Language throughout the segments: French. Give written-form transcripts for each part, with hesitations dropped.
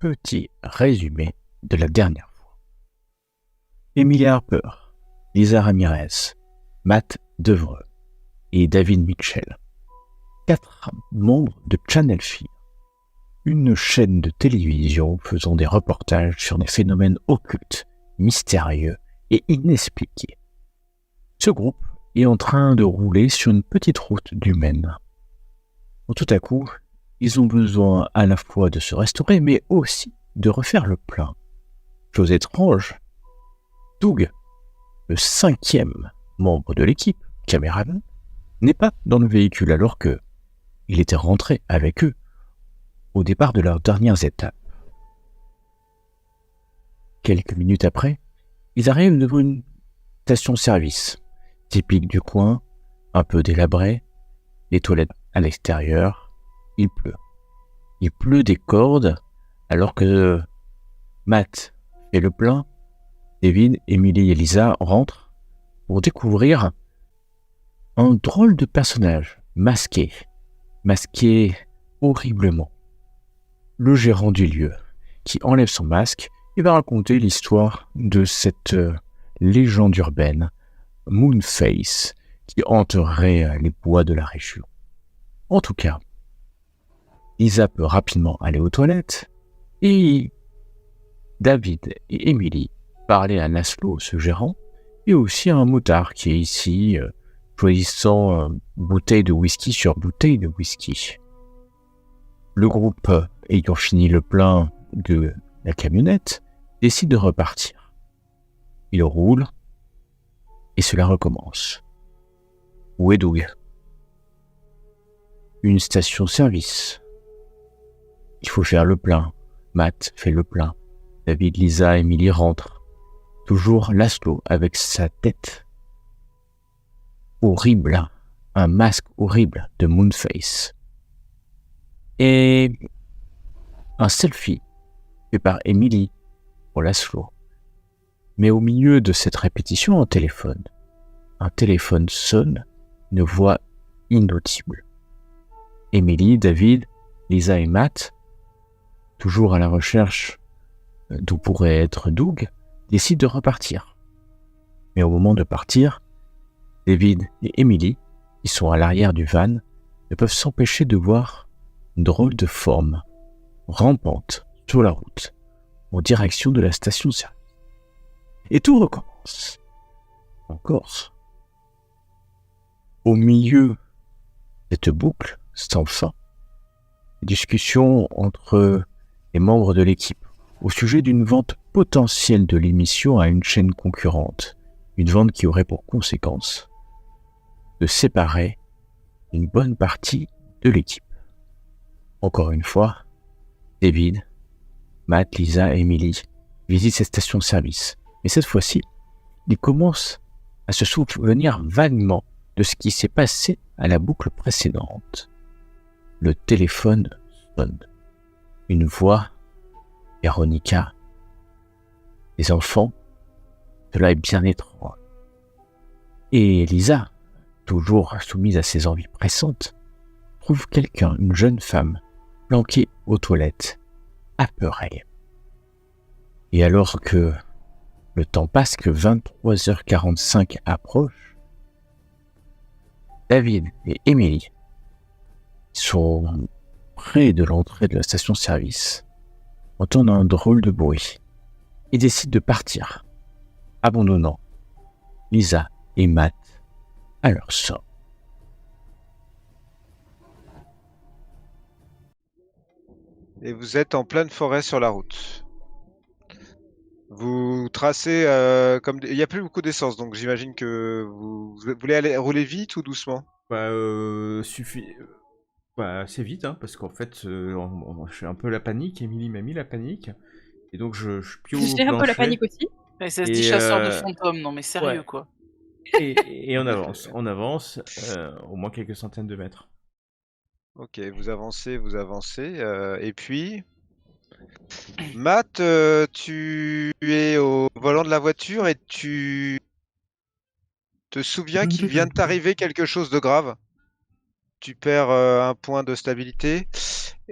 petit résumé de la dernière fois. Emilia Harper, Lisa Ramirez, Matt Devreux et David Mitchell, 4 membres de Channel Fear, une chaîne de télévision faisant des reportages sur des phénomènes occultes, mystérieux et inexpliqués. Ce groupe est en train de rouler sur une petite route du Maine. Tout à coup, ils ont besoin à la fois de se restaurer, mais aussi de refaire le plein. Chose étrange, Doug, le 5e membre de l'équipe, caméraman, n'est pas dans le véhicule alors que il était rentré avec eux au départ de leurs dernières étapes. Quelques minutes après, ils arrivent devant une station-service, typique du coin, un peu délabrée, les toilettes à l'extérieur, il pleut. Il pleut des cordes alors que Matt fait le plein, David, Emily et Lisa rentrent pour découvrir un drôle de personnage masqué horriblement. Le gérant du lieu qui enlève son masque et va raconter l'histoire de cette légende urbaine, Moonface, qui hanterait les bois de la région. En tout cas, Lisa peut rapidement aller aux toilettes et David et Emily parler à Laszlo, ce gérant, et aussi à un motard qui est ici, choisissant bouteille de whisky sur bouteille de whisky. Le groupe, ayant fini le plein de la camionnette, décide de repartir. Il roule et cela recommence. Où est Doug ? Une station-service. Il faut faire le plein. Matt fait le plein. David, Lisa, Emily rentrent. Toujours Laszlo avec sa tête horrible, un masque horrible de Moonface. Et un selfie fait par Emily pour Laszlo. Mais au milieu de cette répétition, un téléphone sonne, une voix inaudible. Emily, David, Lisa et Matt, toujours à la recherche d'où pourrait être Doug, décident de repartir. Mais au moment de partir, David et Emily, qui sont à l'arrière du van, ne peuvent s'empêcher de voir une drôle de forme rampante sur la route en direction de la station-service. Et tout recommence. Encore. Au milieu de cette boucle sans fin, discussion entre les membres de l'équipe au sujet d'une vente potentielle de l'émission à une chaîne concurrente, une vente qui aurait pour conséquence de séparer une bonne partie de l'équipe. Encore une fois, David, Matt, Lisa et Emily visitent cette station-service, mais cette fois-ci, ils commencent à se souvenir vaguement de ce qui s'est passé à la boucle précédente. Le téléphone sonne. Une voix, Véronica. Les enfants, cela est bien étrange. Et Lisa, toujours soumise à ses envies pressantes, trouve quelqu'un, une jeune femme, planquée aux toilettes, apeurée. Et alors que le temps passe, que 23h45 approche, David et Emily sont près de l'entrée de la station-service, entendent un drôle de bruit et décident de partir, abandonnant Lisa et Matt à leur sort. Et vous êtes en pleine forêt sur la route. Vous tracez comme il n'y a plus beaucoup d'essence, donc j'imagine que vous voulez aller rouler vite ou doucement. C'est vite, hein, parce qu'en fait, je suis un peu la panique. Émilie m'a mis la panique. Et donc, je pio au J'ai un peu la plancher. panique aussi. Ouais, ça se dit chasseur de fantômes, non mais sérieux ouais. quoi. Et on avance, au moins quelques centaines de mètres. Ok, vous avancez, et puis Matt, tu es au volant de la voiture et tu te souviens qu'il vient de t'arriver quelque chose de grave. Tu perds un point de stabilité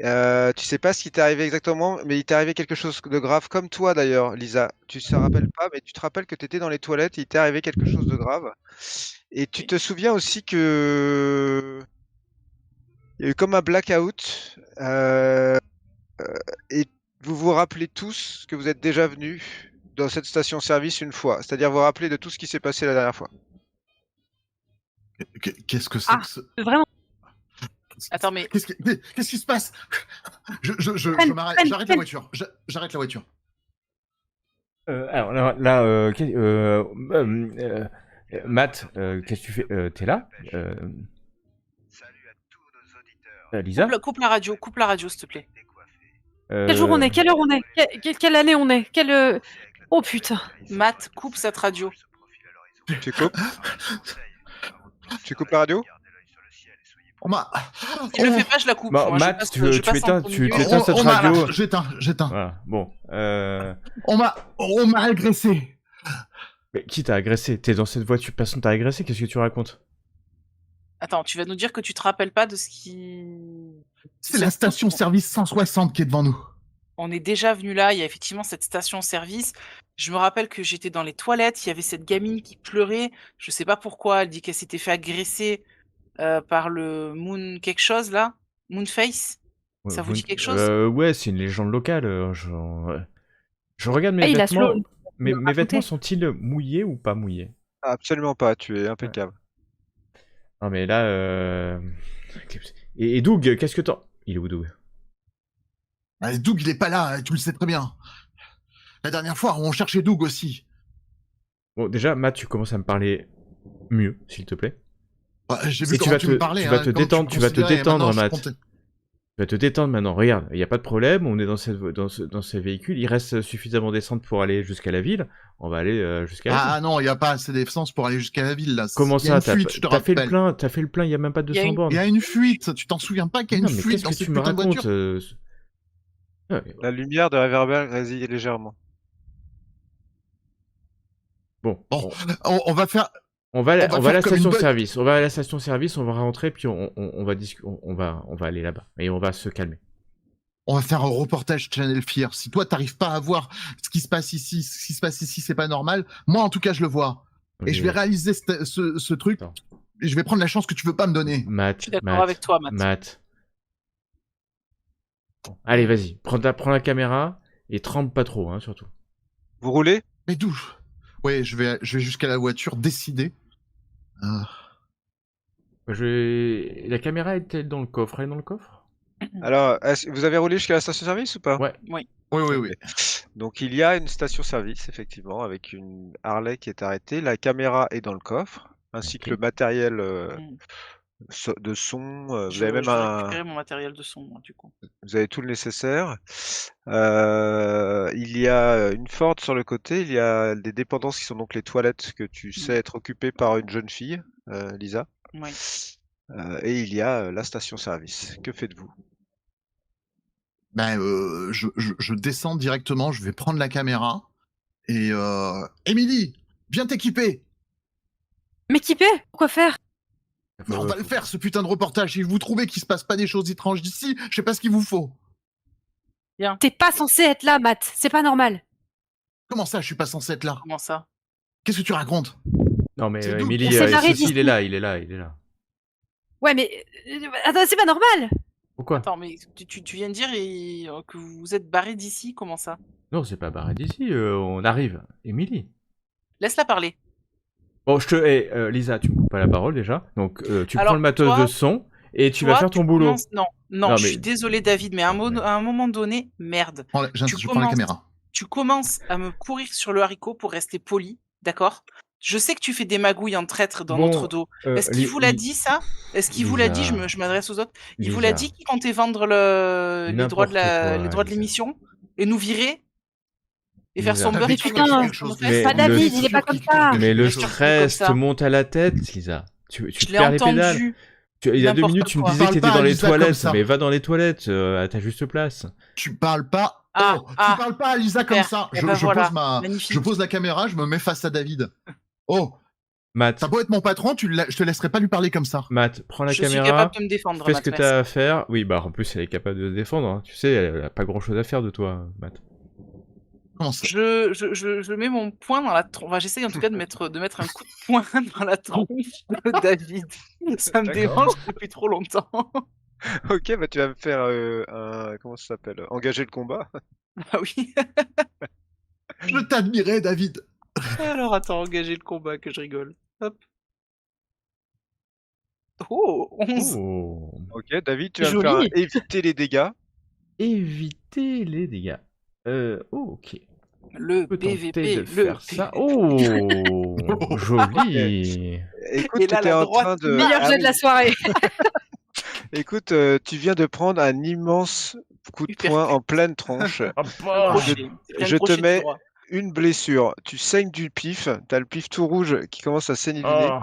Tu sais pas ce qui t'est arrivé exactement, mais il t'est arrivé quelque chose de grave, comme toi d'ailleurs, Lisa. Tu te rappelles pas, mais tu te rappelles que tu étais dans les toilettes et il t'est arrivé quelque chose de grave. Et tu te souviens aussi que il y a eu comme un blackout. Et vous vous rappelez tous que vous êtes déjà venus dans cette station-service une fois. C'est-à-dire vous vous rappelez de tout ce qui s'est passé la dernière fois. Qu'est-ce que c'est Ah. que ce... Vraiment. Attends, mais Qu'est-ce qui se passe? Prenne, m'arrête, prenne, j'arrête la prenne. voiture. J'arrête la voiture. Alors Matt, qu'est-ce que tu fais? T'es là? Salut à tous nos auditeurs. Lisa? coupe la radio, s'il te plaît. Quel jour on est? Quelle heure on est? Quelle année on est? Oh putain. Matt, coupe cette radio. Tu coupes? Tu coupes la radio? On m'a... Si je le fais pas, je la coupe. Bon, Moi, je Matt, passe- tu je passe en éteins ton milieu. cette on m'a- radio. J'éteins. Voilà, bon. On m'a agressé. Mais qui t'a agressé? T'es dans cette voiture, personne t'a agressé, qu'est-ce que tu racontes? Attends, tu vas nous dire que tu te rappelles pas de ce qui... C'est la station-service 160 qui est devant nous. On est déjà venu là, il y a effectivement cette station-service. Je me rappelle que j'étais dans les toilettes, il y avait cette gamine qui pleurait. Je sais pas pourquoi, elle dit qu'elle s'était fait agresser par le Moon quelque chose là. Moonface. Ça vous dit quelque chose? Ouais, c'est une légende locale. Je regarde mes Ah, il a vêtements. slow. Mes raconté. vêtements sont-ils mouillés ou pas mouillés? Absolument pas, tu es impeccable. Non mais là... Et Doug, qu'est-ce que t'en... Il est où Doug? Ah, Doug, il est pas là, tu le sais très bien. La dernière fois, on cherchait Doug aussi. Bon, déjà, Matt, tu commences à me parler mieux, s'il te plaît. Ouais, j'ai Et vu tu comment vas tu te- me parlais. tu vas hein, te comment détendre, me tu vas te considérais, et détendre, maintenant, je Matt. comptais. Tu vas te détendre maintenant, regarde, il n'y a pas de problème, on est dans ce véhicule, il reste suffisamment d'essence pour aller jusqu'à la ville, on va aller jusqu'à la ville. Ah non, il n'y a pas assez d'essence pour aller jusqu'à la ville, là. Comment Il y a ça, une fuite, je te t'as fait le rappelle. plein, il n'y a même pas de Il y a 200 une- bornes. Il y a une fuite, tu t'en souviens pas qu'il y a Non, une mais fuite qu'est-ce dans que cette tu me putain de racontes voiture? Ah, mais La lumière de réverbère grésille légèrement. Bon, Bon, on va faire... on va à on va la faire comme une bonne- station-service, on va à la station-service, on va rentrer, puis on va aller là-bas, et on va se calmer. On va faire un reportage Channel Fear. Si toi, t'arrives pas à voir ce qui se passe ici, c'est pas normal. Moi, en tout cas, je le vois. Et je vais réaliser ce truc. Attends. Et je vais prendre la chance que tu veux pas me donner. Matt, Je suis d'accord Matt, avec toi, Matt. Matt. Bon, allez, vas-y, prends la caméra, et trempe pas trop, hein, surtout. Vous roulez? Mais d'où? Ouais, je vais jusqu'à la voiture, décider. La caméra est-elle dans le coffre? Elle est dans le coffre? Alors, vous avez roulé jusqu'à la station-service ou pas? Ouais. Oui. Donc il y a une station-service, effectivement, avec une Harley qui est arrêtée. La caméra est dans le coffre, ainsi que Ok. le matériel Mm. de son. Vous Je avez même vais récupérer mon matériel de son, moi, du coup. vous avez tout le nécessaire. Il y a une Ford sur le côté. Il y a des dépendances qui sont donc les toilettes que tu sais être occupées par une jeune fille, Lisa. Oui. Ben, Et il y a la station-service. Que faites-vous? Je descends directement, je vais prendre la caméra. Et Émilie, viens t'équiper. M'équiper? Pourquoi faire? Mais on va le faire, ce putain de reportage. Si vous trouvez qu'il se passe pas des choses étranges d'ici, je sais pas ce qu'il vous faut. T'es pas censé être là, Matt. C'est pas normal. Comment ça, je suis pas censé être là? Comment ça? Qu'est-ce que tu racontes? Non mais C'est Doug. Emily, On s'est barré si, il d'ici. est là. Ouais, mais... attends, c'est pas normal. Pourquoi? Attends, mais tu viens de dire que vous êtes barré d'ici, comment ça? Non, c'est pas barré d'ici, on arrive. Emily. Laisse-la parler. Bon, Lisa, tu me coupes pas la parole déjà. Donc, tu Alors, prends le matos toi- de son et tu Toi, vas faire ton boulot. commences- Non, Non, je mais- suis désolé, David, mais à un moment donné, merde. Je prends la commences- caméra. Tu commences à me courir sur le haricot pour rester poli, d'accord? Je sais que tu fais des magouilles en traître dans Bon, notre dos. Est-ce qu'il vous l'a dit, ça? Est-ce qu'il vous l'a dit? Je m'adresse aux autres. Il vous l'a dit qu'il comptait vendre les droits de N'importe quoi, l'émission et nous virer et faire Lisa. son beurre Mais sur putain, nos quelque chose. fesses? Mais Pas le- David, il est pas comme ça. Mais le Bien sûr que c'est stress comme ça. te monte à la tête, Lisa. Tu Je te l'ai perds les pédales. entendu. Il y a 2 N'importe minutes, tu me quoi. disais que Parle t'étais pas dans à les Lisa comme toilettes. ça. Mais va dans les toilettes, à ta juste place. Tu parles pas. Ah, tu ah. parles pas à Lisa comme Super. ça. Eh ben voilà. Je Magnifique. pose la caméra, je me mets face à David. Oh, Matt, T'as beau être mon patron, je te laisserai pas lui parler comme ça. Matt, prends la Je suis caméra. capable de me défendre, Fais ce que Matt, t'as à faire. Oui, bah en plus, elle est capable de se défendre. Hein. Tu sais, elle a pas grand chose à faire de toi, Matt. Comment ça? Je mets mon poing dans la tronche. Enfin, j'essaye en tout cas de mettre un coup de poing dans la tronche de David. Ça me D'accord. dérange depuis trop longtemps. Ok, bah tu vas me faire un... Comment ça s'appelle? Engager le combat. Ah oui. Je t'admirais, David. Alors attends, engager le combat, que je rigole. Hop. Oh, 11. Oh. Ok, David, tu vas me faire Joli. éviter les dégâts. Éviter les dégâts. Ok. Le On peut tenter PVP, de le faire ça. PVP. Oh, joli. Écoute, Et là, t'étais la en droite, train de... Meilleur Ah jet de la oui. soirée. Écoute, tu viens de prendre un immense coup de poing en pleine tronche. Ah Un bah. crochet. C'est pris un je te crochet du mets- droit. Une blessure. Tu saignes du pif. T'as le pif tout rouge qui commence à saigner du nez. Oh.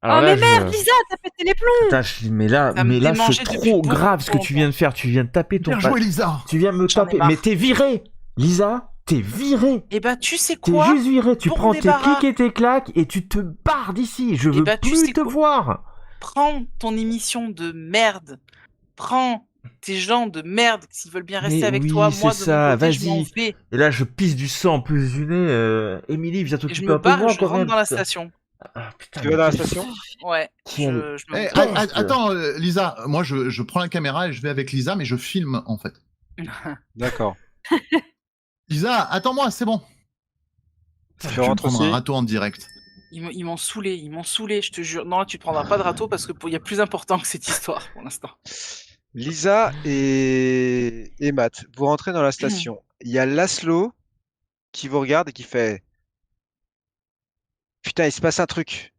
Alors Oh là, mais merde, Lisa, t'as pété les plombs. Putain, mais là, Ça me c'est démangeait depuis trop beaucoup grave ce que trop tu viens de faire. Tu viens de taper ton Bien joué, Lisa. Tu viens me J'en ai taper. marre. Mais t'es viré, Lisa. T'es viré. Eh bah, tu sais T'es quoi? juste viré. Tu Pour prends tes débarras. clics et tes claques et tu te barres d'ici. Je veux bah, tu plus sais te quoi voir. Prends ton émission de merde. Prends tes gens de merde s'ils veulent bien rester Mais avec oui, toi. c'est Moi, de ça, mon côté, je m'en vas-y. vais. Et là, je pisse du sang en plus du nez. Émilie, viens Et je t'occuper me un peu de barre et moi je quand rentre même. dans la putain. station. Ah, putain, Tu vas mais dans la quel- station? Ouais, Quel- je me Eh, Peste. attends, Lisa, moi je prends la caméra et je vais avec Lisa, mais je filme en fait. D'accord. Lisa, attends-moi, c'est bon. Tu Je vais me rentres prendre aussi? un râteau en direct. Ils m'ont saoulé, je te jure. Non, là, tu te prendras pas de râteau parce que il y a plus important que cette histoire pour l'instant. Lisa et Matt, vous rentrez dans la station. Il y a Laszlo qui vous regarde et qui fait Putain, il se passe un truc.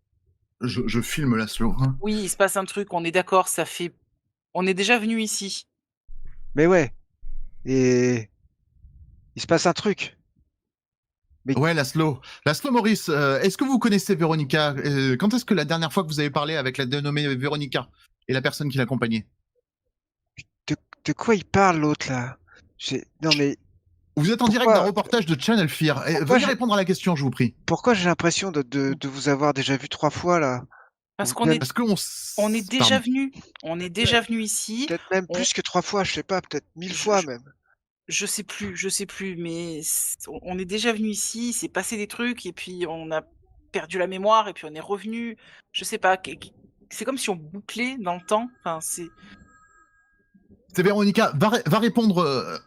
Je filme Laszlo. Hein. Oui, il se passe un truc, on est d'accord, on est déjà venu ici. Mais ouais. Et il se passe un truc. Ouais, Laszlo. Laszlo Maurice, est-ce que vous connaissez Véronica? Quand est-ce que la dernière fois que vous avez parlé avec la dénommée Véronica et la personne qui l'accompagnait? De quoi il parle l'autre là? Non mais Vous êtes en direct Pourquoi- d'un reportage de Channel Fear. Pourquoi Veuillez j'ai- répondre à la question, je vous prie. pourquoi j'ai l'impression de vous avoir déjà vu 3 fois là? Parce Ou qu'on même- est, Est-ce qu'on on est déjà Pardon. venu. On est déjà venu ici. Peut-être même plus que 3 fois, je sais pas, peut-être 1000 fois même. Je sais plus, mais on est déjà venu ici, il s'est passé des trucs, et puis on a perdu la mémoire, et puis on est revenu. Je sais pas. C'est comme si on bouclait dans le temps. Enfin, C'est Véronica. Va répondre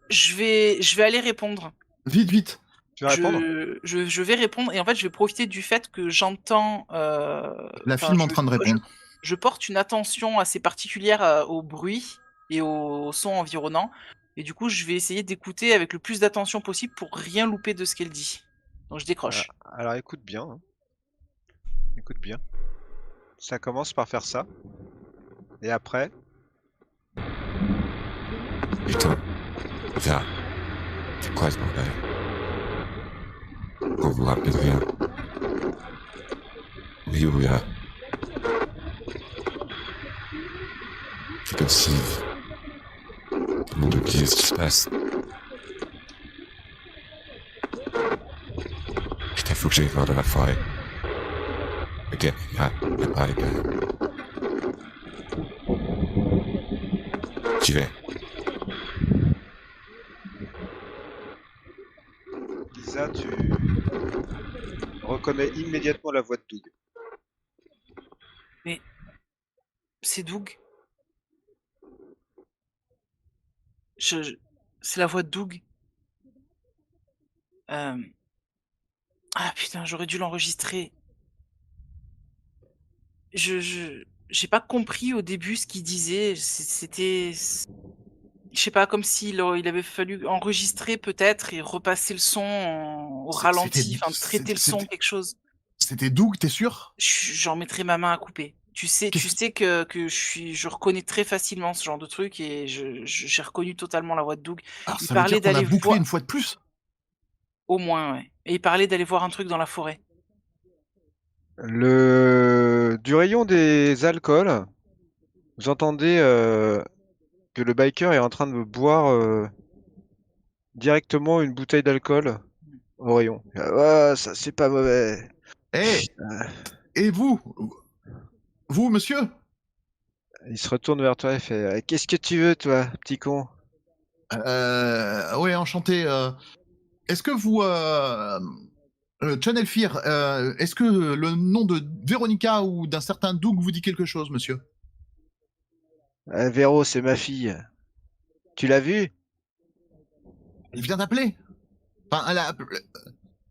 je vais aller répondre. vite. Tu vas répondre? Je vais répondre, et en fait, je vais profiter du fait que j'entends. La film en train de répondre. Je porte une attention assez particulière au bruit et au son environnant. Et du coup, je vais essayer d'écouter avec le plus d'attention possible pour rien louper de ce qu'elle dit. Donc je décroche. Alors écoute bien. Hein. Écoute bien. Ça commence par faire ça. Et après, Putain. Viens. C'est quoi ce bordel? Vous vous rappelez de rien? Oui, oui, là. C'est comme si... Tout le monde oubliait ce qui se passe. Putain, faut que j'aille voir dans la forêt. Ok, y'a pas les gars. J'y vais. Lisa, tu reconnais immédiatement la voix de Doug. C'est Doug. C'est la voix de Doug. Ah putain, j'aurais dû l'enregistrer. J'ai pas compris au début ce qu'il disait. C'était, je sais pas, comme s'il avait fallu enregistrer peut-être et repasser le son au ralenti, enfin traiter le son, quelque chose. C'était Doug, t'es sûr? J'en mettrai ma main à couper. Tu sais que je reconnais très facilement ce genre de truc, et j'ai reconnu totalement la voix de Doug. Alors Il ça veut parlait dire qu'on a d'aller bouclé voir- une fois de plus? Au moins, ouais. Et il parlait d'aller voir un truc dans la forêt. Du rayon des alcools, vous entendez que le biker est en train de boire directement une bouteille d'alcool au rayon. Ah, ouais, ça c'est pas mauvais. Eh, Euh, et vous? Vous, monsieur? Il se retourne vers toi et fait qu'est-ce que tu veux, toi, petit con? Ouais, enchanté. Est-ce que vous... Channel Fear, est-ce que le nom de Véronica ou d'un certain Doug vous dit quelque chose, monsieur? Véro, c'est ma fille. Tu l'as vue? Elle vient d'appeler. Enfin, elle a...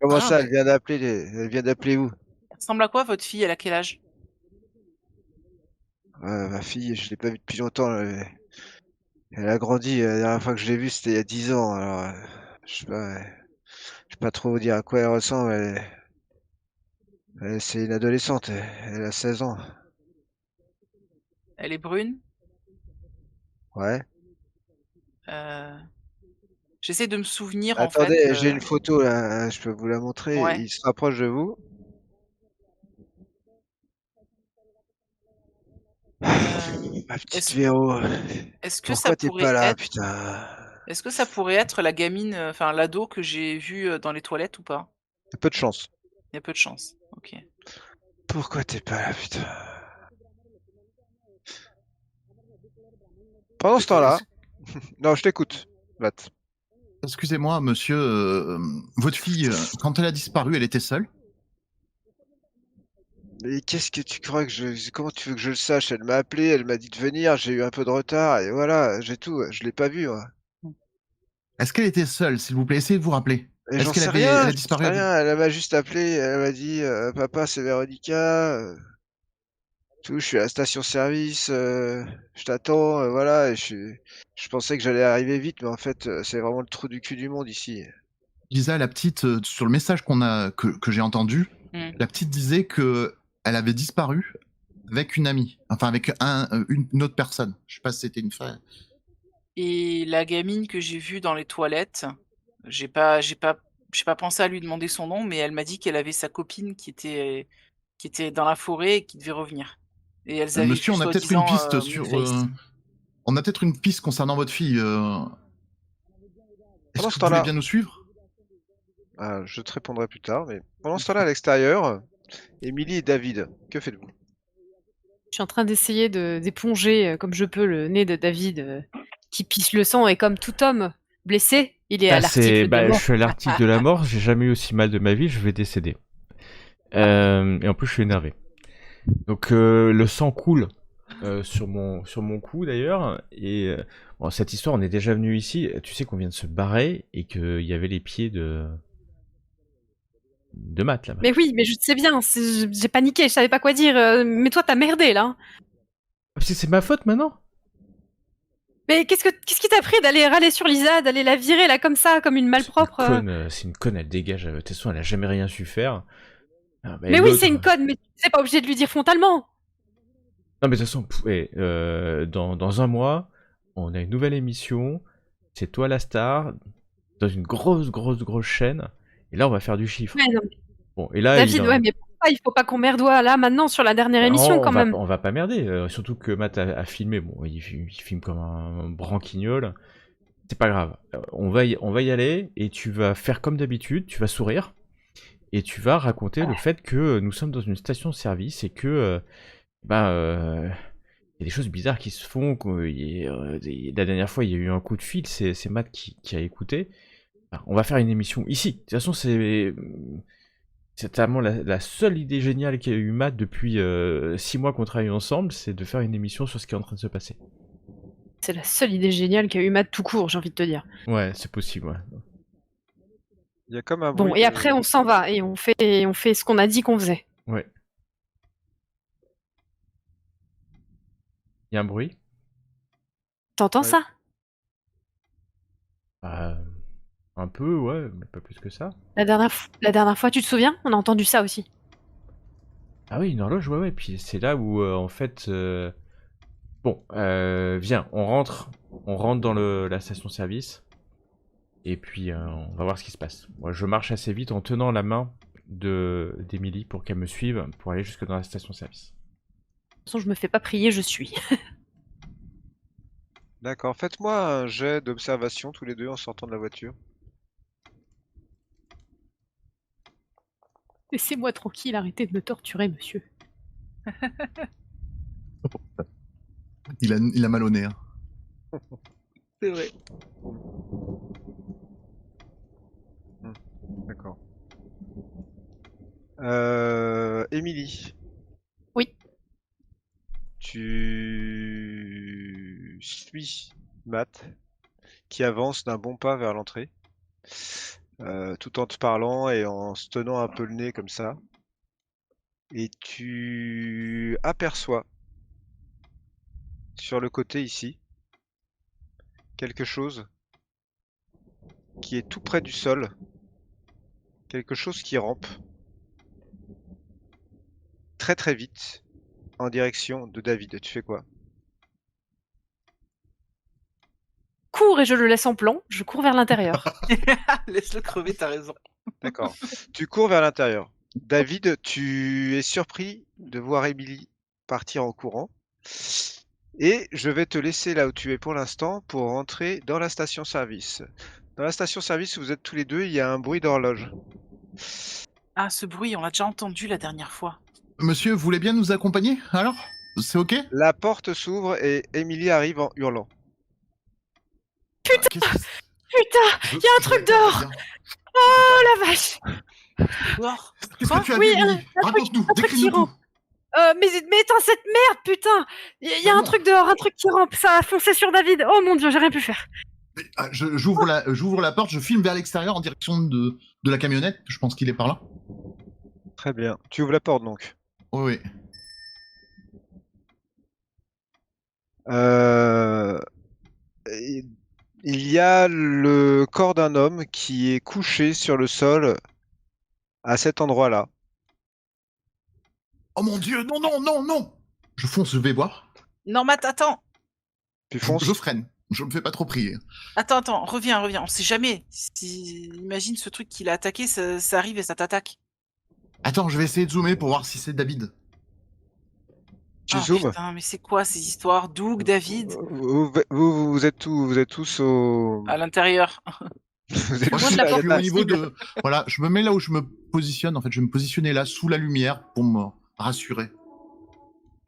Comment Ah, ça, ben, elle vient d'appeler elle vient d'appeler où? Elle ressemble à quoi votre fille? Elle a quel âge? Ma fille, je l'ai pas vue depuis longtemps. Elle a grandi. La dernière fois que je l'ai vue, c'était il y a 10 ans. Alors, je sais pas, je sais pas trop vous dire à quoi elle ressemble. C'est une adolescente. Elle a 16 ans. Elle est brune. Ouais. Euh, J'essaie de me souvenir en fait. Attendez, j'ai une photo là. Je peux vous la montrer. Ouais. Il se rapproche de vous. Ma petite Est-ce Véro. est-ce que Pourquoi ça t'es pourrait pas là, être putain? est-ce que ça pourrait être la gamine, enfin l'ado que j'ai vu dans les toilettes ou pas? T'as peu de chance. Il y a peu de chance. Ok. Pourquoi t'es pas là, putain? Pendant ce temps-là, non, je t'écoute, Matt. excusez-moi, monsieur, votre fille, quand elle a disparu, elle était seule? Mais qu'est-ce que tu crois que comment tu veux que je le sache? Elle m'a appelé, elle m'a dit de venir, j'ai eu un peu de retard et voilà, j'ai tout. Je l'ai pas vue, moi. Est-ce qu'elle était seule, s'il vous plaît? Essayez de vous rappeler. Et Est-ce j'en qu'elle sais avait... rien, Elle a j'en disparu sais avec... rien. Elle m'a juste appelé, elle m'a dit papa, c'est Véronica. Tout, je suis à la station-service, je t'attends, voilà. Je pensais que j'allais arriver vite, mais en fait, c'est vraiment le trou du cul du monde ici. disait à la petite, sur le message que j'ai entendu, la petite disait que elle avait disparu avec une amie, enfin avec une autre personne. Je sais pas si c'était une femme. Et la gamine que j'ai vue dans les toilettes, j'ai pas pensé à lui demander son nom, mais elle m'a dit qu'elle avait sa copine qui était dans la forêt et qui devait revenir. Et elles avaient Monsieur, vu on a peut-être une soi-disant piste sur. Moonface. On a peut-être une piste concernant votre fille. Est-ce Pendant que ce vous voulez temps-là, bien nous suivre? je te répondrai plus tard, mais pendant ce temps-là, à l'extérieur, Émilie et David, que faites-vous? Je suis en train d'essayer d'éponger comme je peux le nez de David qui pisse le sang et comme tout homme blessé, il est à l'article de Je mort. suis à l'article de la mort, j'ai jamais eu aussi mal de ma vie, je vais décéder. Et en plus, je suis énervé. Donc, le sang coule sur mon cou d'ailleurs. Et bon, cette histoire, on est déjà venu ici. Tu sais qu'on vient de se barrer et qu'il y avait les pieds de Matt là-bas. Mais oui, mais je sais bien, j'ai paniqué, je savais pas quoi dire. Mais toi, t'as merdé là. C'est ma faute maintenant? Mais qu'est-ce qui t'a pris d'aller râler sur Lisa, d'aller la virer là comme ça, comme une malpropre C'est une conne, elle dégage. De toute façon, elle a jamais rien su faire. Ah, bah, Mais oui, l'autre- c'est une conne, mais c'est pas obligé de lui dire frontalement. Non, mais de toute façon, dans un mois, on a une nouvelle émission. C'est toi la star, dans une grosse chaîne. Et là, on va faire du chiffre. Ouais, non, mais Bon, et là, David, ouais, mais pourquoi il faut pas qu'on merdoie là maintenant sur la dernière émission non, quand même. on va pas merder. Surtout que Matt a filmé. Bon, il filme comme un branquignol. C'est pas grave. On va y aller et tu vas faire comme d'habitude. Tu vas sourire et tu vas raconter le fait que nous sommes dans une station-service et que il y a des choses bizarres qui se font. La dernière fois, il y a eu un coup de fil. C'est Matt qui a écouté. Alors, on va faire une émission ici. De toute façon, c'est vraiment la seule idée géniale qu'a eu Matt depuis 6 mois qu'on travaille ensemble, c'est de faire une émission sur ce qui est en train de se passer. C'est la seule idée géniale qu'a eu Matt tout court, j'ai envie de te dire. Ouais, c'est possible, ouais. Il y a comme un Bon, bruit et de- après on s'en va et on fait ce qu'on a dit qu'on faisait. Ouais. Il y a un bruit? T'entends Ouais. ça? Un peu, ouais, mais pas plus que ça. La dernière fois, tu te souviens? On a entendu ça aussi. Ah oui, une horloge, ouais, puis c'est là où, en fait... Bon, viens, on rentre dans la station-service, et puis on va voir ce qui se passe. Moi, je marche assez vite en tenant la main d'Emily pour qu'elle me suive, pour aller jusque dans la station-service. De toute façon, je me fais pas prier, je suis. D'accord, faites-moi un jet d'observation tous les deux en sortant de la voiture. Laissez-moi tranquille, arrêtez de me torturer, monsieur. Il a mal au nez. Hein. C'est vrai. D'accord. Émilie. Oui. Tu suis Matt, qui avance d'un bon pas vers l'entrée, tout en te parlant et en se tenant un peu le nez comme ça. Et tu aperçois sur le côté ici quelque chose qui est tout près du sol, quelque chose qui rampe très très vite en direction de David. Tu fais quoi? Cours et je le laisse en plan, je cours vers l'intérieur. Laisse-le crever, t'as raison. D'accord. Tu cours vers l'intérieur. David, tu es surpris de voir Emily partir en courant. Et je vais te laisser là où tu es pour l'instant pour rentrer dans la station-service. Dans la station-service où vous êtes tous les deux, il y a un bruit d'horloge. Ah, ce bruit, on l'a déjà entendu la dernière fois. Monsieur, vous voulez bien nous accompagner alors? C'est ok? La porte s'ouvre et Emily arrive en hurlant. Putain, Putain, il y a un truc dehors. Oh la vache. Dehors. Qu'est-ce que tu as Oui, vu, Emily? Raconte-nous, un truc décris-nous qui tout. rampe. Mais éteins cette merde, putain. Il y a un Non. truc dehors, un truc qui rampe, ça a foncé sur David. Oh mon dieu, j'ai rien pu faire. J'ouvre la porte, je filme vers l'extérieur en direction de la camionnette. Je pense qu'il est par là. Très bien. Tu ouvres la porte donc. Oui, oui. Il y a le corps d'un homme qui est couché sur le sol à cet endroit-là. Oh mon dieu, non, non, non, non! Je fonce, je vais voir. Non, Matt, attends. Tu fonces. Je freine. Je me fais pas trop prier. Attends, reviens. On sait jamais. Imagine ce truc qu'il a attaqué, ça arrive et ça t'attaque. Attends, je vais essayer de zoomer pour voir si c'est David. Tu Ah, zoomes. putain, mais c'est quoi ces histoires? Doug, David? Vous êtes tous au. À l'intérieur. Vous êtes Moi, Loin tous de la à je porte. suis au niveau de. Voilà, je me mets là où je me positionne. En fait, je vais me positionner là, sous la lumière, pour me rassurer.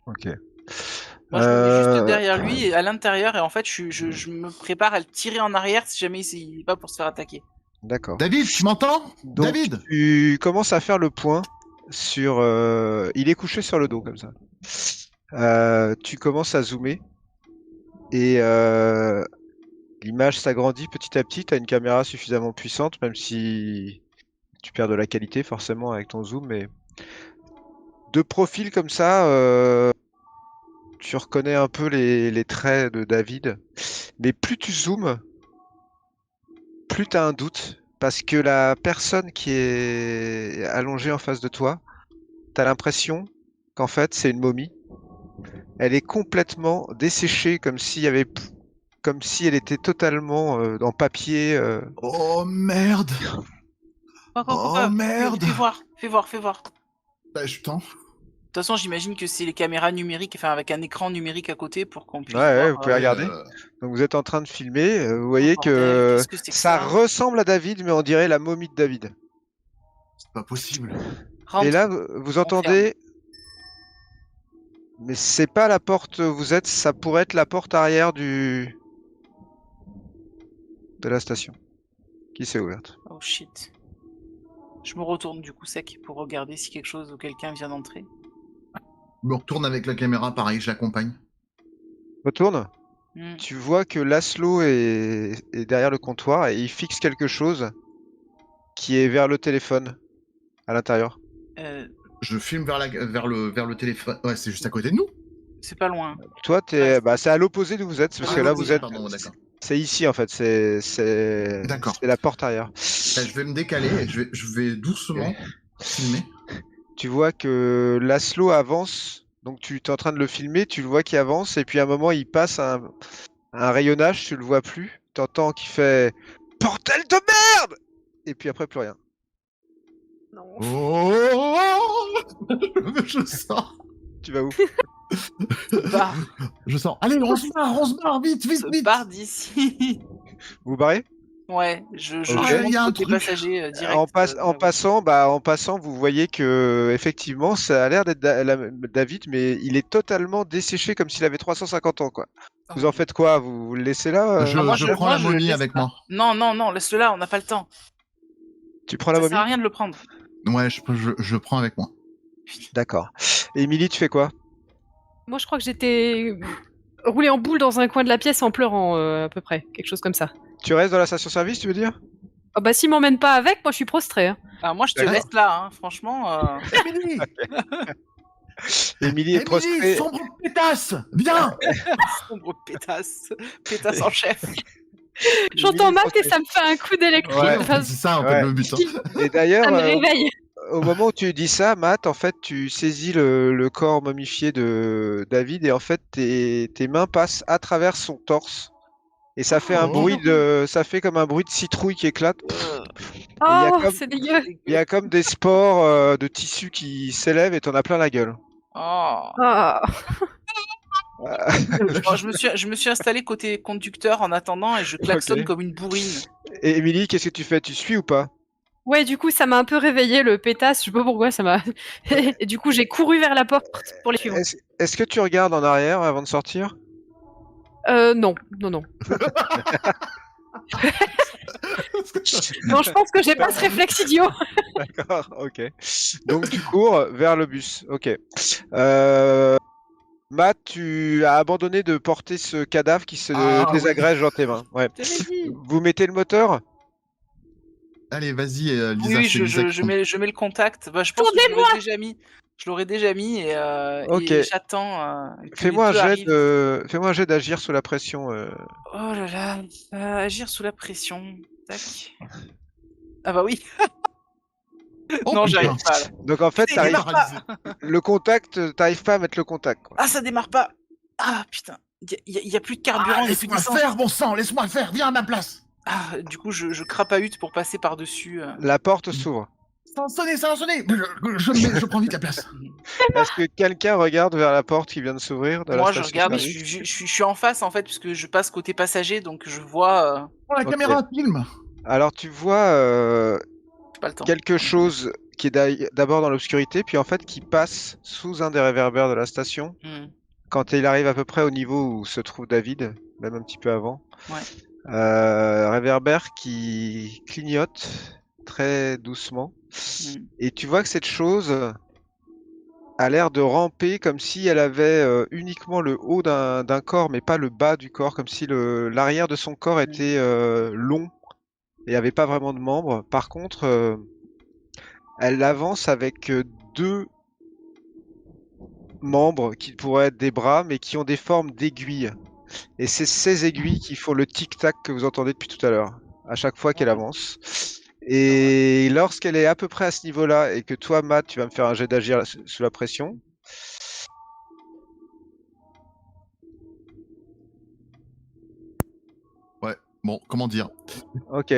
Ok. Moi, je me mets juste derrière lui et à l'intérieur, et en fait, je me prépare à le tirer en arrière si jamais il est pas pour se faire attaquer. D'accord. David, tu m'entends? Donc, David! tu commences à faire le point sur. Il est couché sur le dos comme ça. Tu commences à zoomer et l'image s'agrandit petit à petit. Tu as une caméra suffisamment puissante, même si tu perds de la qualité forcément avec ton zoom. Mais de profil comme ça, tu reconnais un peu les traits de David. Mais plus tu zoomes, plus tu as un doute. Parce que la personne qui est allongée en face de toi, tu as l'impression qu'en fait c'est une momie. Elle est complètement desséchée comme si elle était totalement en papier. Oh merde! Oh merde! Fais voir. Bah, putain. De toute façon, j'imagine que c'est les caméras numériques, enfin avec un écran numérique à côté pour qu'on puisse Ouais, voir. vous pouvez regarder. Donc vous êtes en train de filmer. Vous voyez bordel, que qu'est-ce que c'est que ça ça ressemble à David, mais on dirait la momie de David. C'est pas possible. Rentre. Et là, vous entendez. Mais c'est pas la porte où vous êtes, ça pourrait être la porte arrière de la station qui s'est ouverte. Oh shit. Je me retourne du coup sec pour regarder si quelque chose ou quelqu'un vient d'entrer. Je me retourne avec la caméra, pareil, je l'accompagne. Retourne. Hmm. Tu vois que Laszlo est derrière le comptoir et il fixe quelque chose qui est vers le téléphone à l'intérieur. Je filme vers le téléphone. Ouais, c'est juste à côté de nous. C'est pas loin. Toi, Ouais. c'est à l'opposé d'où vous êtes, parce que là vous êtes. Pardon, d'accord. C'est ici en fait, c'est D'accord. la porte arrière. Bah, je vais me décaler et je vais doucement filmer. Tu vois que Laszlo avance, donc tu es en train de le filmer, tu le vois qui avance, et puis à un moment il passe un rayonnage, tu le vois plus, t'entends qu'il fait bordel de merde, et puis après plus rien. Non. Oh je sors. Tu vas où? Barre. Je sors. Allez, on se barre, vite, vite, Se vite. barre d'ici. Vous barrez? Ouais, je Ok. monte Il y a un côté truc. passager direct. En passant, vous voyez que effectivement, ça a l'air d'être David, mais il est totalement desséché comme s'il avait 350 ans, quoi. Vous en faites quoi? Vous le laissez là? Je, moi, je je- prends moi, la je momie laisse avec là. moi. Non, laisse-le là, on n'a pas le temps. Tu prends la Ça momie? sert à rien de le prendre. Ouais, je prends avec moi. D'accord. Émilie, tu fais quoi? Moi, je crois que j'étais roulée en boule dans un coin de la pièce en pleurant, à peu près. Quelque chose comme ça. Tu restes dans la station-service, tu veux dire? Ah bah, s'il m'emmène pas avec, moi, je suis prostrée. Hein. Alors moi, je te D'accord. laisse là, hein. Franchement. Émilie Émilie est prostrée. sombre pétasse Viens Sombre pétasse en chef. J'entends Émilie est Matt et prostrée. ça me fait un coup d'électrique. Ouais, Enfin, C'est ça, en Ouais. fait, le but. Hein. Et d'ailleurs, ça me réveille. au moment où tu dis ça, Matt, en fait, tu saisis le corps momifié de David et en fait, tes mains passent à travers son torse. Et ça fait ça fait comme un bruit de citrouille qui éclate. y a Oh, comme- c'est dégueu. Il y a comme des spores de tissu qui s'élèvent et t'en as plein la gueule. Oh. Ah. Bon, je me suis installé côté conducteur en attendant et je klaxonne Ok. comme une bourrine. Et Émilie, qu'est-ce que tu fais? Tu suis ou pas? Ouais, du coup, ça m'a un peu réveillé le pétasse. Je sais pas pourquoi ça m'a. Et du coup, j'ai couru vers la porte pour les suivre. Est-ce que tu regardes en arrière avant de sortir? Non. Non, je pense que j'ai pas ce réflexe idiot. D'accord, ok. Donc tu cours vers le bus. Ok. Matt, tu as abandonné de porter ce cadavre qui se Ah, désagrège dans tes mains. Ouais. Je te l'ai dit. Vous mettez le moteur? Allez, vas-y, Lisa. Oui, c'est Lisa qui je compte. mets le contact. Bah, je pense que je l'aurais déjà mis. Je l'aurais déjà mis et, Ok. et j'attends. Que les Fais-moi un deux jet arrivent. fais-moi un jet d'agir sous la pression. Oh là là, agir sous la pression. Tac. Ah bah oui. Oh, Non, putain. j'arrive pas là. Donc en fait, C'est t'arrives démarre pas. le contact, t'arrives pas à mettre le contact, quoi. Ah, ça démarre pas. Ah putain. Y a plus de carburant, y a plus Laisse-moi d'essence. faire, bon sang, laisse-moi faire, viens à ma place. Ah, du coup, je crapahute pour passer par-dessus. La porte s'ouvre. Ça a sonné. Je prends vite la place. Est-ce que quelqu'un regarde vers la porte qui vient de s'ouvrir de la Moi, je station regarde, service je suis en face en fait, puisque je passe côté passager, donc je vois. Prends la Ok. caméra, filme. Alors tu vois J'ai pas le temps. quelque chose qui est d'abord dans l'obscurité, puis en fait qui passe sous un des réverbères de la station. Hmm. Quand il arrive à peu près au niveau où se trouve David, même un petit peu avant. Ouais. Réverbère qui clignote très doucement. Hmm. Et tu vois que cette chose a l'air de ramper comme si elle avait uniquement le haut d'un corps, mais pas le bas du corps, comme si l'arrière de son corps était long et avait pas vraiment de membres. Par contre, elle avance avec deux membres qui pourraient être des bras, mais qui ont des formes d'aiguilles. Et c'est ces aiguilles qui font le tic-tac que vous entendez depuis tout à l'heure, à chaque fois qu'elle avance. Et lorsqu'elle est à peu près à ce niveau-là, et que toi, Matt, tu vas me faire un jet d'agir sous la pression. Bon, comment dire? Ok.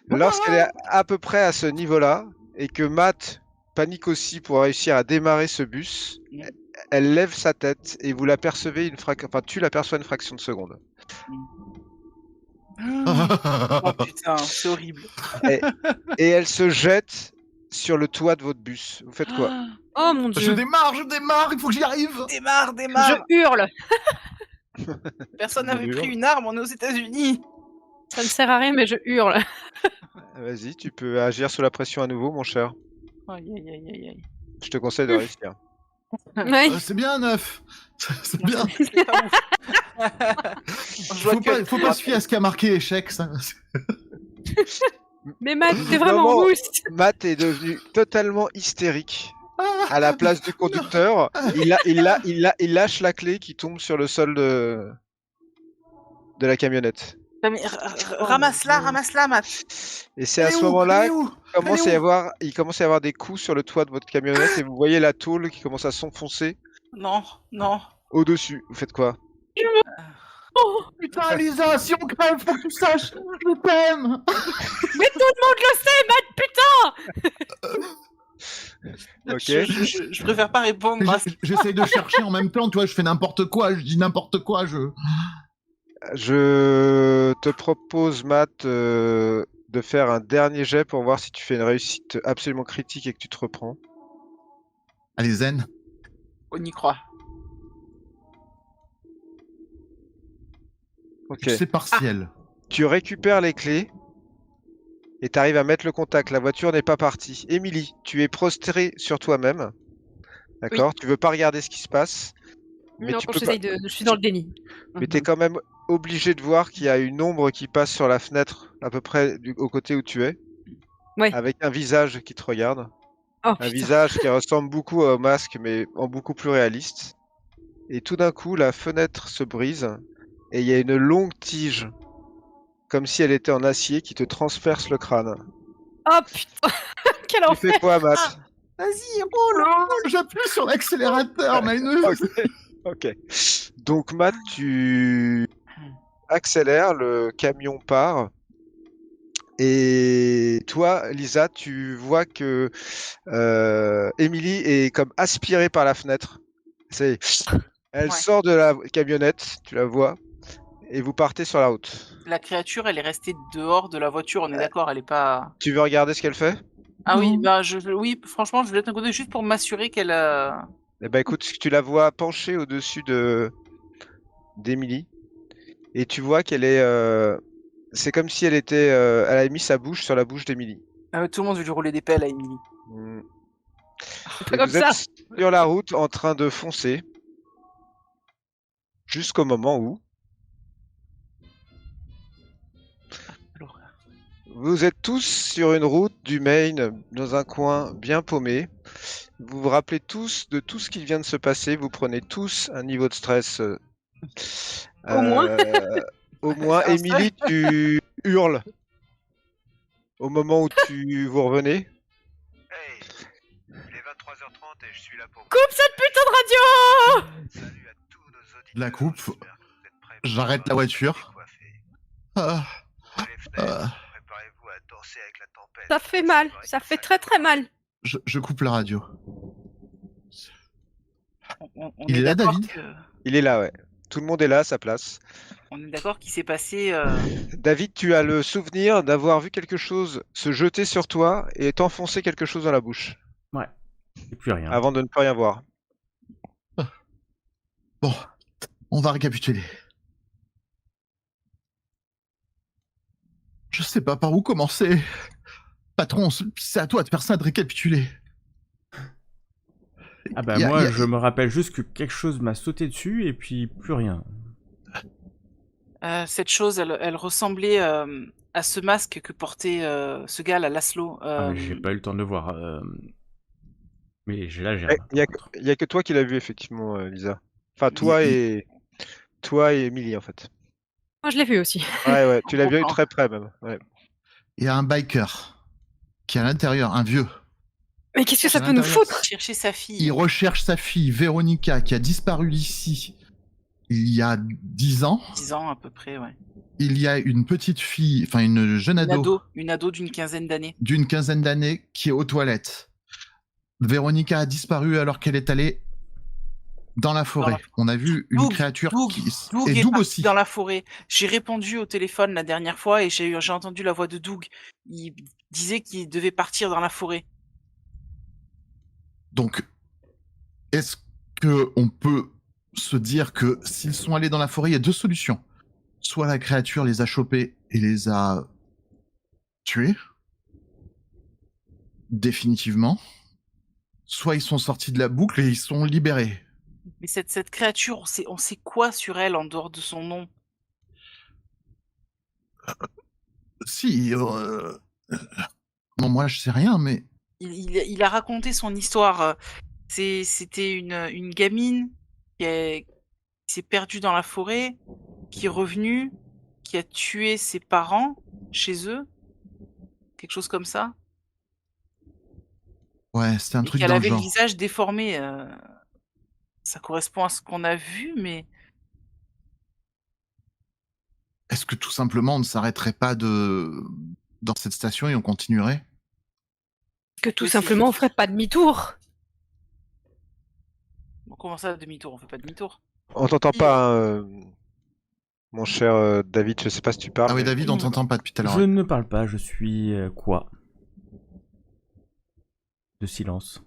Lorsqu'elle est à peu près à ce niveau-là, et que Matt panique aussi pour réussir à démarrer ce bus, elle lève sa tête et vous l'apercevez enfin tu l'aperçois une fraction de seconde. Oh putain, c'est horrible. Et elle se jette sur le toit de votre bus. Vous faites quoi? Oh mon Je dieu. démarre, il faut que j'y arrive. Démarre. Je hurle. Personne n'avait Dur. pris une arme, on est aux États-Unis. Ça ne sert à rien, mais je hurle. Vas-y, tu peux agir sous la pression à nouveau, mon cher. Aïe, aïe, aïe, aïe, aïe. Je te conseille de réussir. Ouais. C'est bien, 9. C'est bien. C'est pas ouf. Je vois que- Faut pas se fier à ce qui a marqué échec, ça. Mais Matt, t'es vraiment Vraiment. mousse. Matt est devenu totalement hystérique. À la place du conducteur, il lâche la clé qui tombe sur le sol de la camionnette. Non, mais ramasse-la, Matt. Et c'est à ce moment-là qu'il commence Elle est où il commence à y avoir des coups sur le toit de votre camionnette et vous voyez la tôle qui commence à s'enfoncer Non. au-dessus. Vous faites quoi? Putain, Lisa, si on crève, faut que tu saches. Je t'aime. Mais tout le monde le sait, Matt, putain. Ok. Je préfère pas répondre. parce que- J'essaie de chercher en même temps, tu vois, je fais n'importe quoi, je dis n'importe quoi, Je te propose, Matt, de faire un dernier jet pour voir si tu fais une réussite absolument critique et que tu te reprends. Allez, Zen. On y croit. Ok. C'est partiel. Tu récupères les clés et tu arrives à mettre le contact. La voiture n'est pas partie. Émilie, tu es prostrée sur toi-même. D'accord? Tu veux pas regarder ce qui se passe. Mais Non, tu quand peux j'essaye de. Je suis dans le déni. Mais tu es quand même obligé de voir qu'il y a une ombre qui passe sur la fenêtre à peu près au côté où tu es. Ouais. Avec un visage qui te regarde. Oh, Un putain. visage qui ressemble beaucoup au masque, mais en beaucoup plus réaliste. Et tout d'un coup, la fenêtre se brise et il y a une longue tige, comme si elle était en acier, qui te transperce le crâne. Oh putain. Quel Tu fais enfer. quoi, Matt? Vas-y, roule. J'appuie sur l'accélérateur, Minus. Ok. Donc, Matt, tu accélères, le camion part. Et toi, Lisa, tu vois que Emily est comme aspirée par la fenêtre. Elle Ouais. sort de la camionnette, tu la vois, et vous partez sur la route. La créature, elle est restée dehors de la voiture, on est d'accord, elle est pas... Tu veux regarder ce qu'elle fait? Ah oui, Non. bah oui, franchement, je laisse un coup d'œil juste pour m'assurer qu'elle... Eh ben écoute, tu la vois penchée au-dessus d'Emily, et tu vois qu'elle est... c'est comme si elle était... elle avait mis sa bouche sur la bouche d'Emily. tout le monde veut lui rouler des pelles à Emily. Hmm. C'est pas Et comme vous êtes ça. sur la route en train de foncer, jusqu'au moment où vous êtes tous sur une route du Maine, dans un coin bien paumé. Vous vous rappelez tous de tout ce qui vient de se passer. Vous prenez tous un niveau de stress. Au moins. Au moins, C'est un Émilie, tu hurles au moment où vous revenez. Hey, il est 23h30 et je suis là pour vous. Coupe cette putain de radio. Salut à tous nos auditeurs. La coupe. J'espère que vous êtes prêts pour J'arrête la voiture. décoiffer. Ah, Ouvrez les fenêtres, préparez-vous à danser avec la tempête. Ça fait mal. Ça fait très très mal. je coupe la radio. On Il est là, d'accord David que- Il est là, ouais. Tout le monde est là à sa place. On est d'accord qu'il s'est passé... David, tu as le souvenir d'avoir vu quelque chose se jeter sur toi et t'enfoncer quelque chose dans la bouche, Ouais. Et plus rien. avant de ne plus rien voir. Bon, on va récapituler. Je sais pas par où commencer. Patron, c'est à toi de faire ça, de récapituler. Ah bah Y a- moi, y a- je me rappelle juste que quelque chose m'a sauté dessus et puis plus rien. cette chose, elle ressemblait à ce masque que portait ce gars, là, Laszlo. Ah, mais j'ai pas eu le temps de le voir. Mais là, j'ai Il rien. n'y a, par contre. y a que toi qui l'as vu, effectivement, Lisa. Enfin, toi et Emily, en fait. Moi je l'ai vu aussi. Ouais, tu l'as vu comprend. très près, même. Ouais. Il y a un biker qui est à l'intérieur, un vieux. Mais qu'est-ce que ça À peut nous l'intérieur. foutre? Chercher sa fille. Il recherche sa fille, Véronica, qui a disparu d'ici il y a 10 ans. 10 ans à peu près, ouais. Il y a une petite fille, enfin une jeune Une ado d'une quinzaine d'années. d'une quinzaine d'années qui est aux toilettes. Véronica a disparu alors qu'elle est allée dans la forêt. On a vu une créature qui... Doug Et est Doug parti aussi. dans la forêt. J'ai répondu au téléphone la dernière fois et j'ai entendu la voix de Doug. Il disait qu'il devait partir dans la forêt. Donc, est-ce que on peut se dire que s'ils sont allés dans la forêt, il y a deux solutions. Soit la créature les a chopés et les a tués, définitivement. Soit ils sont sortis de la boucle et ils sont libérés. Mais cette créature, on sait quoi sur elle en dehors de son nom? Si, bon, moi je sais rien, mais Il a raconté son histoire. C'était une gamine qui s'est perdue dans la forêt, qui est revenue, qui a tué ses parents chez eux. Quelque chose comme ça. ouais, c'était un Et truc qu'elle dans le avait le genre. visage déformé. Ça correspond à ce qu'on a vu, mais Est-ce que tout simplement on ne s'arrêterait pas dans cette station et on continuerait? Que tout Oui, simplement c'est- on ferait pas demi-tour. bon, comment ça, demi-tour? On fait pas demi-tour. On t'entend pas, hein, mon cher David, je sais pas si tu parles. Ah oui, mais- David, on t'entend pas depuis tout à l'heure. Je ne parle pas, je suis quoi de silence.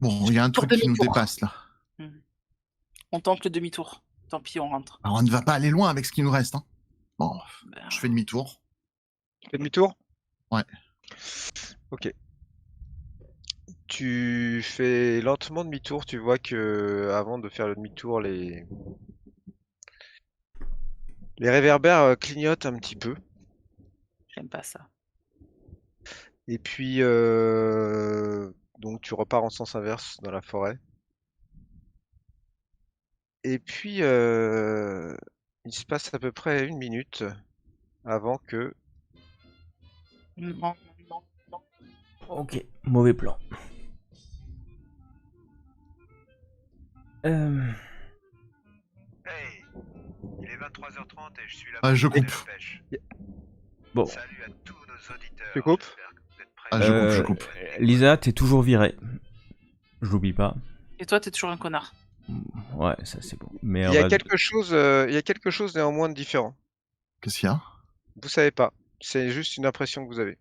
Bon, il y a un Tour truc qui nous demi-tour. dépasse là. On tente le demi-tour. Tant pis, on rentre. Alors, on ne va pas aller loin avec ce qui nous reste. Hein. Bon, Ben, je fais demi-tour. Fais demi-tour? Ouais. Ok. Tu fais lentement demi-tour, tu vois que avant de faire le demi-tour, les réverbères clignotent un petit peu. J'aime pas ça. Et puis donc tu repars en sens inverse dans la forêt. Et puis il se passe à peu près 1 minute avant que Non, non, non. Ok, mauvais plan. Hey, il est 23h30 et je suis là Ah, pour je vous donner coupe. la pêche. Bon, Salut à tous nos auditeurs. Tu coupes? J'espère que vous êtes prêts. Ah, je coupe. Lisa, t'es toujours virée. Je l'oublie pas. Et toi, t'es toujours un connard. Ouais, ça c'est bon. Mais il on y a va- quelque chose néanmoins de différent. Qu'est-ce qu'il y a? Vous savez pas. C'est juste une impression que vous avez.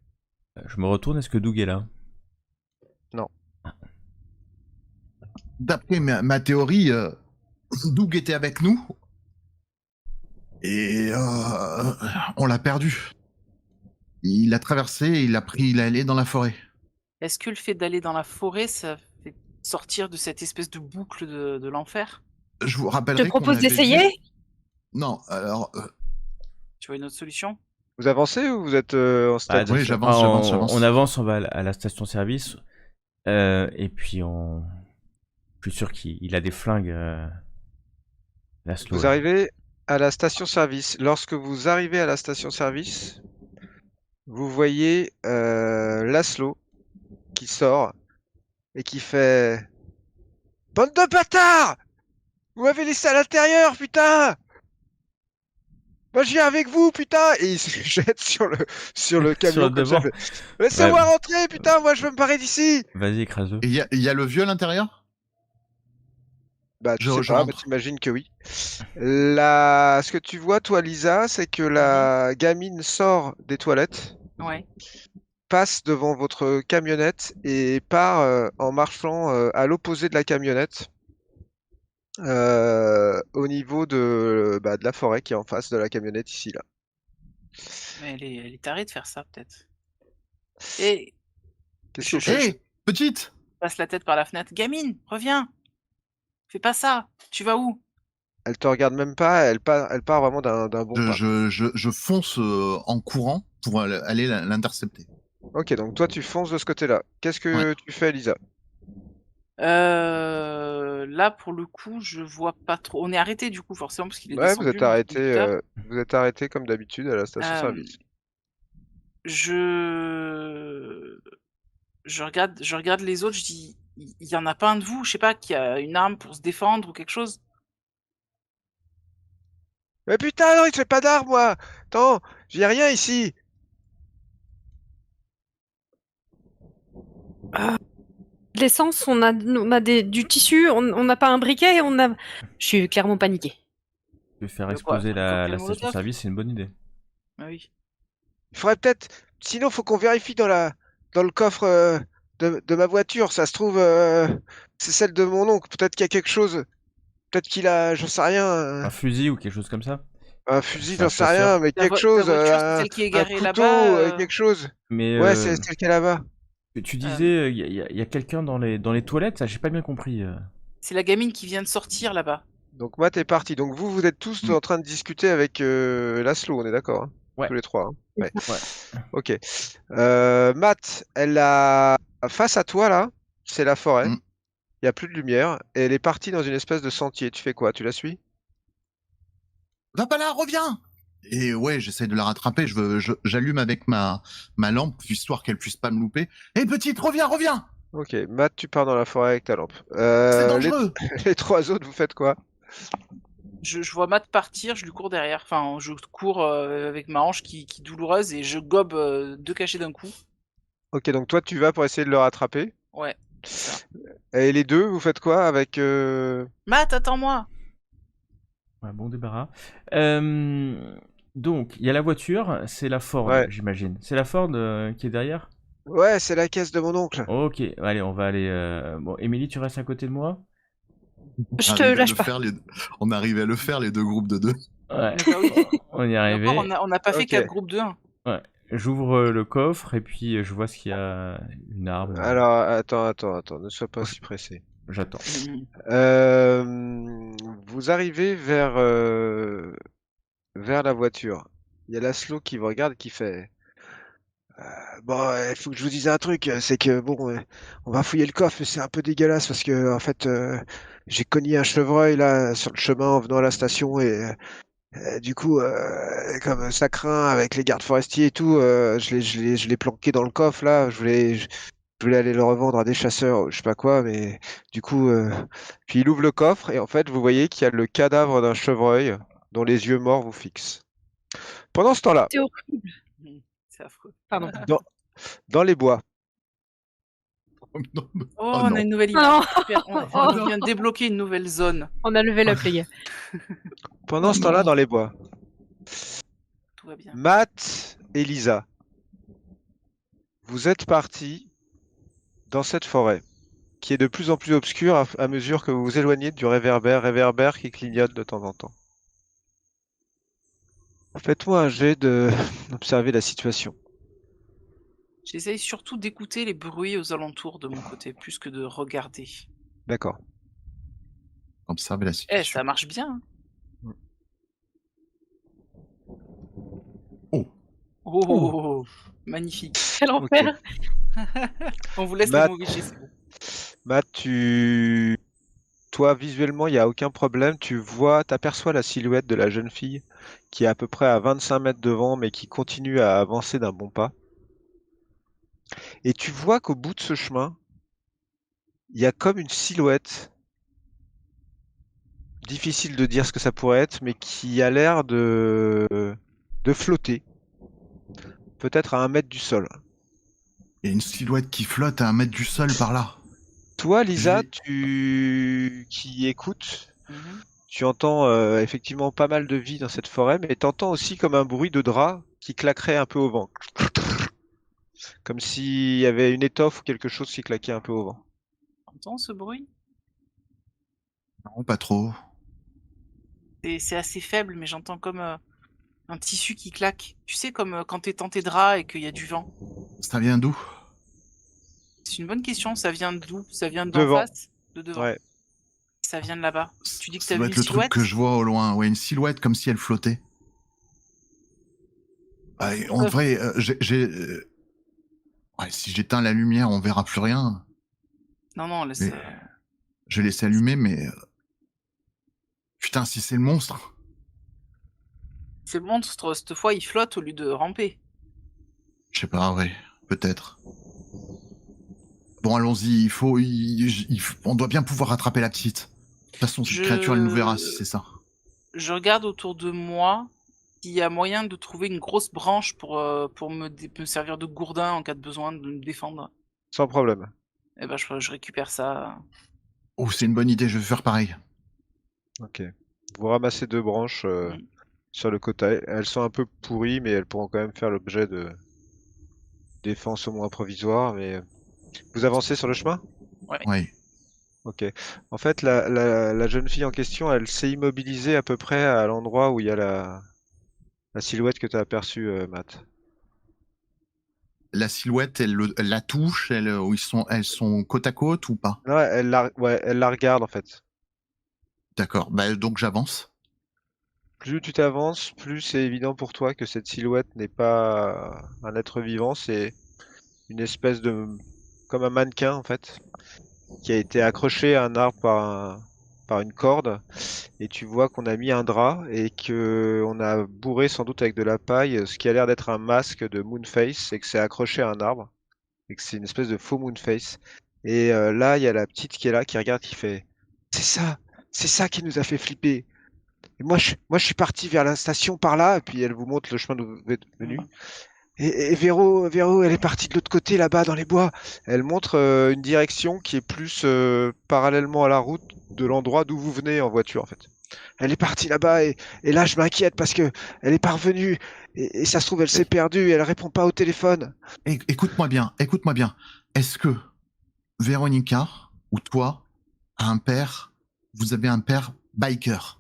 je me retourne, est-ce que Doug est là? D'après ma théorie, Doug était avec nous. Et on l'a perdu. Il a traversé, il est allé dans la forêt. Est-ce que le fait d'aller dans la forêt, ça fait sortir de cette espèce de boucle de l'enfer? Je vous Je rappellerai te qu'on propose avait d'essayer. dit- Non, alors... Tu vois une autre solution? Vous avancez ou vous êtes en Ah, stade? oui, j'avance, j'avance. On avance, on va à la station-service. Et puis on. Je suis sûr qu'il a des flingues. Laszlo, Vous là. arrivez à la station-service. Lorsque vous arrivez à la station-service, vous voyez Laszlo qui sort et qui fait Bande de bâtards! Vous m'avez laissé à l'intérieur, putain! Moi, je viens avec vous, putain! Et il se jette sur le camion le comme ça. devant. il fait, Laissez-moi Ouais. rentrer, putain! Moi, je veux me barrer d'ici! Vas-y, écrase-le. Et il y a le vieux à l'intérieur? Bah, tu Je sais pas, rentre. mais t'imagines que oui. Ce que tu vois, toi, Lisa, c'est que la gamine sort des toilettes, Ouais. passe devant votre camionnette et part en marchant à l'opposé de la camionnette, au niveau de la forêt qui est en face de la camionnette ici, là. Mais elle est tarée de faire ça, peut-être. Et Qu'est-ce Je- que Hé, c'est? petite! passe la tête par la fenêtre. Gamine, reviens! Fais pas ça! Tu vas où? Elle te regarde même pas, elle part vraiment d'un bon pas. Je fonce en courant pour aller l'intercepter. Ok, donc toi, tu fonces de ce côté-là. Qu'est-ce que tu fais, Lisa? Là, pour le coup, je vois pas trop. On est arrêté, du coup, forcément, parce qu'il est Ouais, descendu. vous êtes arrêté comme d'habitude à la station-service. Je regarde les autres, je dis, il y en a pas un de vous, je sais pas, qui a une arme pour se défendre ou quelque chose? Mais putain, non, il te fait pas d'armes, moi! Attends, j'ai rien ici! De l'essence, on a du tissu, on n'a pas un briquet, Je suis clairement paniquée. Je vais faire De quoi? exploser Un la cocktail Molotov? station-service, c'est une bonne idée. Ah oui. Il faudrait peut-être. Sinon, faut qu'on vérifie dans le coffre de ma voiture. Ça se trouve, c'est celle de mon oncle. Peut-être qu'il y a quelque chose. Peut-être qu'il a, j'en sais rien, Un fusil ou quelque chose comme ça. un fusil, C'est un j'en sais rien, chasseur. mais Ta quelque vo- ta chose. voiture, c'est Un, celle qui est un garée couteau, là-bas, quelque chose. Mais Ouais, c'est celle qui est là-bas. tu disais, il y a quelqu'un dans les toilettes, ça j'ai pas bien compris. C'est la gamine qui vient de sortir là-bas. Donc, Matt est parti. Donc, vous êtes tous en train de discuter avec Laszlo, on est d'accord, hein? Ouais. Tous les trois. Hein. Ouais. Ouais. Ok. Matt, elle a face à toi là, c'est la forêt. Mm. Il n'y a plus de lumière et elle est partie dans une espèce de sentier. Tu fais quoi? Tu la suis? Va pas là, reviens! Et ouais, j'essaie de la rattraper, j'allume avec ma lampe, histoire qu'elle puisse pas me louper. Hé, petite, reviens! Ok, Matt, tu pars dans la forêt avec ta lampe. C'est dangereux! Les trois autres, vous faites quoi? Je vois Matt partir, je lui cours derrière. Enfin, je cours avec ma hanche qui est douloureuse et je gobe deux cachets d'un coup. Ok, donc toi, tu vas pour essayer de le rattraper. Ouais. Ça. Et les deux, vous faites quoi avec Matt, attends-moi. Ouais, bon débarras. Donc, il y a la voiture, c'est la Ford, Ouais. j'imagine. C'est la Ford qui est derrière? Ouais, c'est la caisse de mon oncle. Ok, allez, on va aller. Bon, Émilie, tu restes à côté de moi? Je On te arrive à lâche le pas. faire, on arrive à le faire, les deux groupes de deux. Ouais, Bah oui. on y est Et arrivé. encore, on n'a pas fait Ok. 4 groupes de 1. Ouais, j'ouvre le coffre et puis je vois s'il y a une arme. Alors, attends, ne sois pas si pressé. J'attends. Vous arrivez vers la voiture. Il y a Laszlo qui vous regarde et qui fait bon, il faut que je vous dise un truc, c'est que bon, on va fouiller le coffre, mais c'est un peu dégueulasse parce que en fait, j'ai cogné un chevreuil là sur le chemin en venant à la station et du coup, comme ça craint avec les gardes forestiers et tout, je l'ai planqué dans le coffre là. Je voulais aller le revendre à des chasseurs, je sais pas quoi, mais du coup, puis il ouvre le coffre et en fait, vous voyez qu'il y a le cadavre d'un chevreuil dont les yeux morts vous fixent. Pendant ce temps-là, C'est horrible. C'est affreux. Pardon. dans les bois, Non, Oh, oh on non. a une nouvelle Non. image. Super, on vient de débloquer une nouvelle zone. On a levé la les gars. pendant ce temps-là, dans les bois, Tout va bien. Matt et Lisa, vous êtes partis dans cette forêt qui est de plus en plus obscure à mesure que vous vous éloignez du réverbère qui clignote de temps en temps. Faites-moi un jet d'observer la situation. J'essaye surtout d'écouter les bruits aux alentours de mon côté, plus que de regarder. D'accord. Observer la Eh, situation. ça marche bien. Hein. Oh. Oh, magnifique. Quel enfer. On vous laisse Matt. le mot richer, c'est bon. Matt, toi, visuellement, il n'y a aucun problème. T'aperçois la silhouette de la jeune fille qui est à peu près à 25 mètres devant, mais qui continue à avancer d'un bon pas. Et tu vois qu'au bout de ce chemin, il y a comme une silhouette, difficile de dire ce que ça pourrait être, mais qui a l'air de flotter, peut-être à 1 mètre du sol. Il y a une silhouette qui flotte à 1 mètre du sol par là. Toi, Lisa, J'ai- qui écoutes, Mhm. tu entends effectivement pas mal de vie dans cette forêt, mais tu entends aussi comme un bruit de drap qui claquerait un peu au vent. Comme s'il y avait une étoffe ou quelque chose qui claquait un peu au vent. T'entends ce bruit? Non, pas trop. C'est assez faible, mais j'entends comme un tissu qui claque. Tu sais, comme quand t'es dans tes draps et qu'il y a du vent. Ça vient d'où? C'est une bonne question. Ça vient d'où? Ça vient d'en Devant. face? De devant? Ouais. Ça vient de là-bas. Tu dis que Ça t'as doit vu être une le truc silhouette? que je vois au loin. Ouais, une silhouette comme si elle flottait. Ouais, en vrai, ouais, si j'éteins la lumière, on verra plus rien. Non, laisse. Mais- Je vais laisser allumer, mais putain, si c'est le monstre. C'est le monstre, cette fois, il flotte au lieu de ramper. Je sais pas, ouais, peut-être. Bon, allons-y. On doit bien pouvoir rattraper la petite. De toute façon, cette créature, elle nous verra si c'est ça. Je regarde autour de moi s'il y a moyen de trouver une grosse branche pour me servir de gourdin en cas de besoin de me défendre. Sans problème. Eh ben, je récupère ça. Oh, c'est une bonne idée. Je vais faire pareil. Ok. Vous ramassez 2 branches Mm. sur le côté. Elles sont un peu pourries, mais elles pourront quand même faire l'objet de défense au moins provisoire. Mais vous avancez sur le chemin? Ouais. Ok. En fait, la jeune fille en question, elle s'est immobilisée à peu près à l'endroit où il y a la silhouette que tu as aperçue, Matt. La silhouette, elle la touche. Elles sont côte à côte ou pas? Non, elle la regarde en fait. D'accord. Bah, donc j'avance. Plus tu t'avances, plus c'est évident pour toi que cette silhouette n'est pas un être vivant, c'est une espèce de... comme un mannequin en fait, qui a été accroché à un arbre par une corde, et tu vois qu'on a mis un drap et que on a bourré sans doute avec de la paille ce qui a l'air d'être un masque de Moonface, et que c'est accroché à un arbre, et que c'est une espèce de faux Moonface. Et là, il y a la petite qui est là, qui regarde, qui fait c'est ça qui nous a fait flipper. Et moi, je suis parti vers la station par là, et puis elle vous montre le chemin d'où vous êtes venu. Et Véro, elle est partie de l'autre côté, là-bas, dans les bois. Elle montre une direction qui est plus parallèlement à la route de l'endroit d'où vous venez en voiture, en fait. Elle est partie là-bas et là, je m'inquiète parce que elle est parvenue et ça se trouve, elle s'est perdue et elle répond pas au téléphone. Écoute-moi bien. Est-ce que Véronica ou toi vous avez un père biker?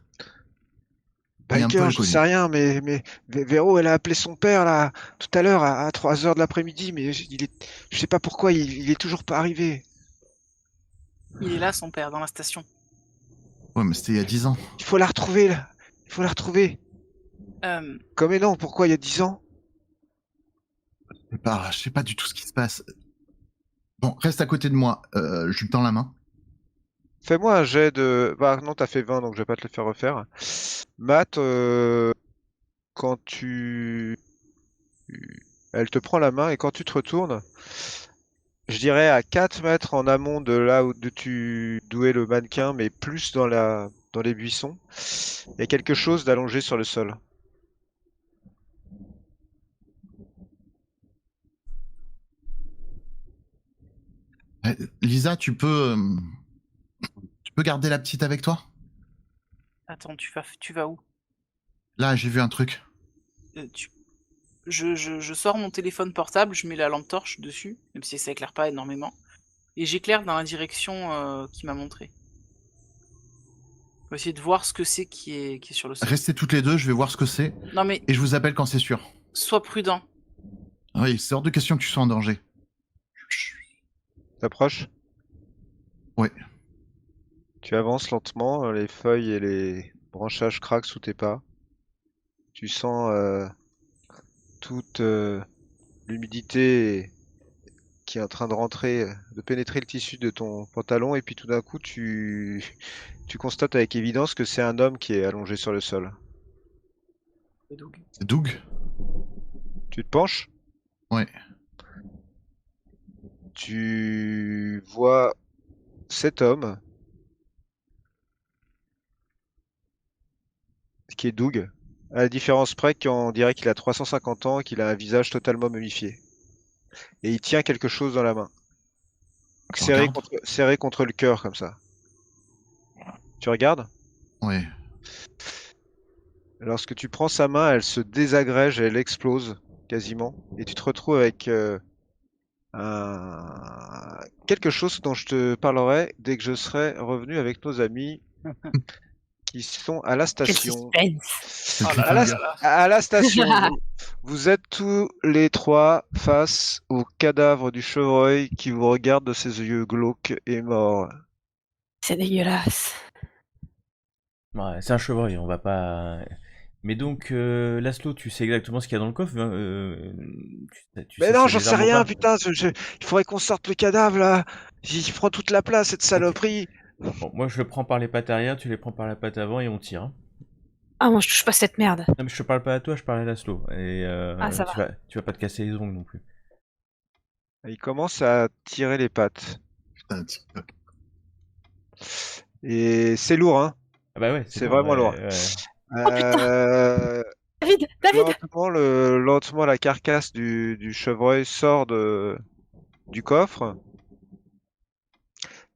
Il est un peu Biker, je inconnu. sais rien, mais Véro, elle a appelé son père là tout à l'heure à 3 heures de l'après-midi, mais je sais pas pourquoi il est toujours pas arrivé. Il est là, son père, dans la station. Ouais, mais c'était il y a 10 ans. Il faut la retrouver là. Il faut la retrouver. Euh, Comme et non, pourquoi il y a 10 ans? Je sais pas du tout ce qui se passe. Bon, reste à côté de moi. Je lui tends la main. Fais-moi un jet de. Bah non, t'as fait 20, donc je vais pas te le faire refaire. Matt, quand elle te prend la main et quand tu te retournes, je dirais à 4 mètres en amont de là d'où est le mannequin, mais plus dans les buissons, il y a quelque chose d'allongé sur le sol. Lisa, tu peux garder la petite avec toi? Attends, tu vas où? Là, j'ai vu un truc. Je sors mon téléphone portable, je mets la lampe torche dessus, même si ça éclaire pas énormément, et j'éclaire dans la direction qu'il m'a montré. On va essayer de voir ce que c'est qui est sur le sol. Restez toutes les deux, je vais voir ce que c'est. Non mais, Et je vous appelle quand c'est sûr. sois prudent. Oui, c'est hors de question que tu sois en danger. T'approches? Ouais. Tu avances lentement, les feuilles et les branchages craquent sous tes pas. Tu sens toute l'humidité qui est en train de rentrer, de pénétrer le tissu de ton pantalon, et puis tout d'un coup, tu constates avec évidence que c'est un homme qui est allongé sur le sol. C'est Doug? Tu te penches? Ouais. Tu vois cet homme, qui est Doug, à la différence près qu'on dirait qu'il a 350 ans et qu'il a un visage totalement momifié. Et il tient quelque chose dans la main. Je Serré regarde. serré contre le cœur, comme ça. Tu regardes? Ouais. Lorsque tu prends sa main, elle se désagrège, elle explose quasiment. Et tu te retrouves avec quelque chose dont je te parlerai dès que je serai revenu avec nos amis qui sont à la Quel station. suspense. Oh là À la, là là. à la station, vous êtes tous les trois face au cadavre du chevreuil qui vous regarde de ses yeux glauques et morts. C'est dégueulasse. Ouais, c'est un chevreuil, on va pas. Mais donc, Laszlo, tu sais exactement ce qu'il y a dans le coffre tu Mais sais non, s'il y a j'en des sais armes ou rien, pas putain, il faudrait qu'on sorte le cadavre là. Il prend toute la place, cette saloperie. Bon, moi je le prends par les pattes arrière, tu les prends par la patte avant et on tire. Hein. Ah, moi je touche pas cette merde. Non mais je te parle pas à toi, je parle à Laszlo. Et Ah, ça va. tu vas pas te casser les ongles non plus. Il commence à tirer les pattes. Putain, TikTok. Et c'est lourd, hein. Ah bah ouais, C'est vraiment lourd. Oh, putain. David, Lentement, la carcasse du chevreuil sort du coffre,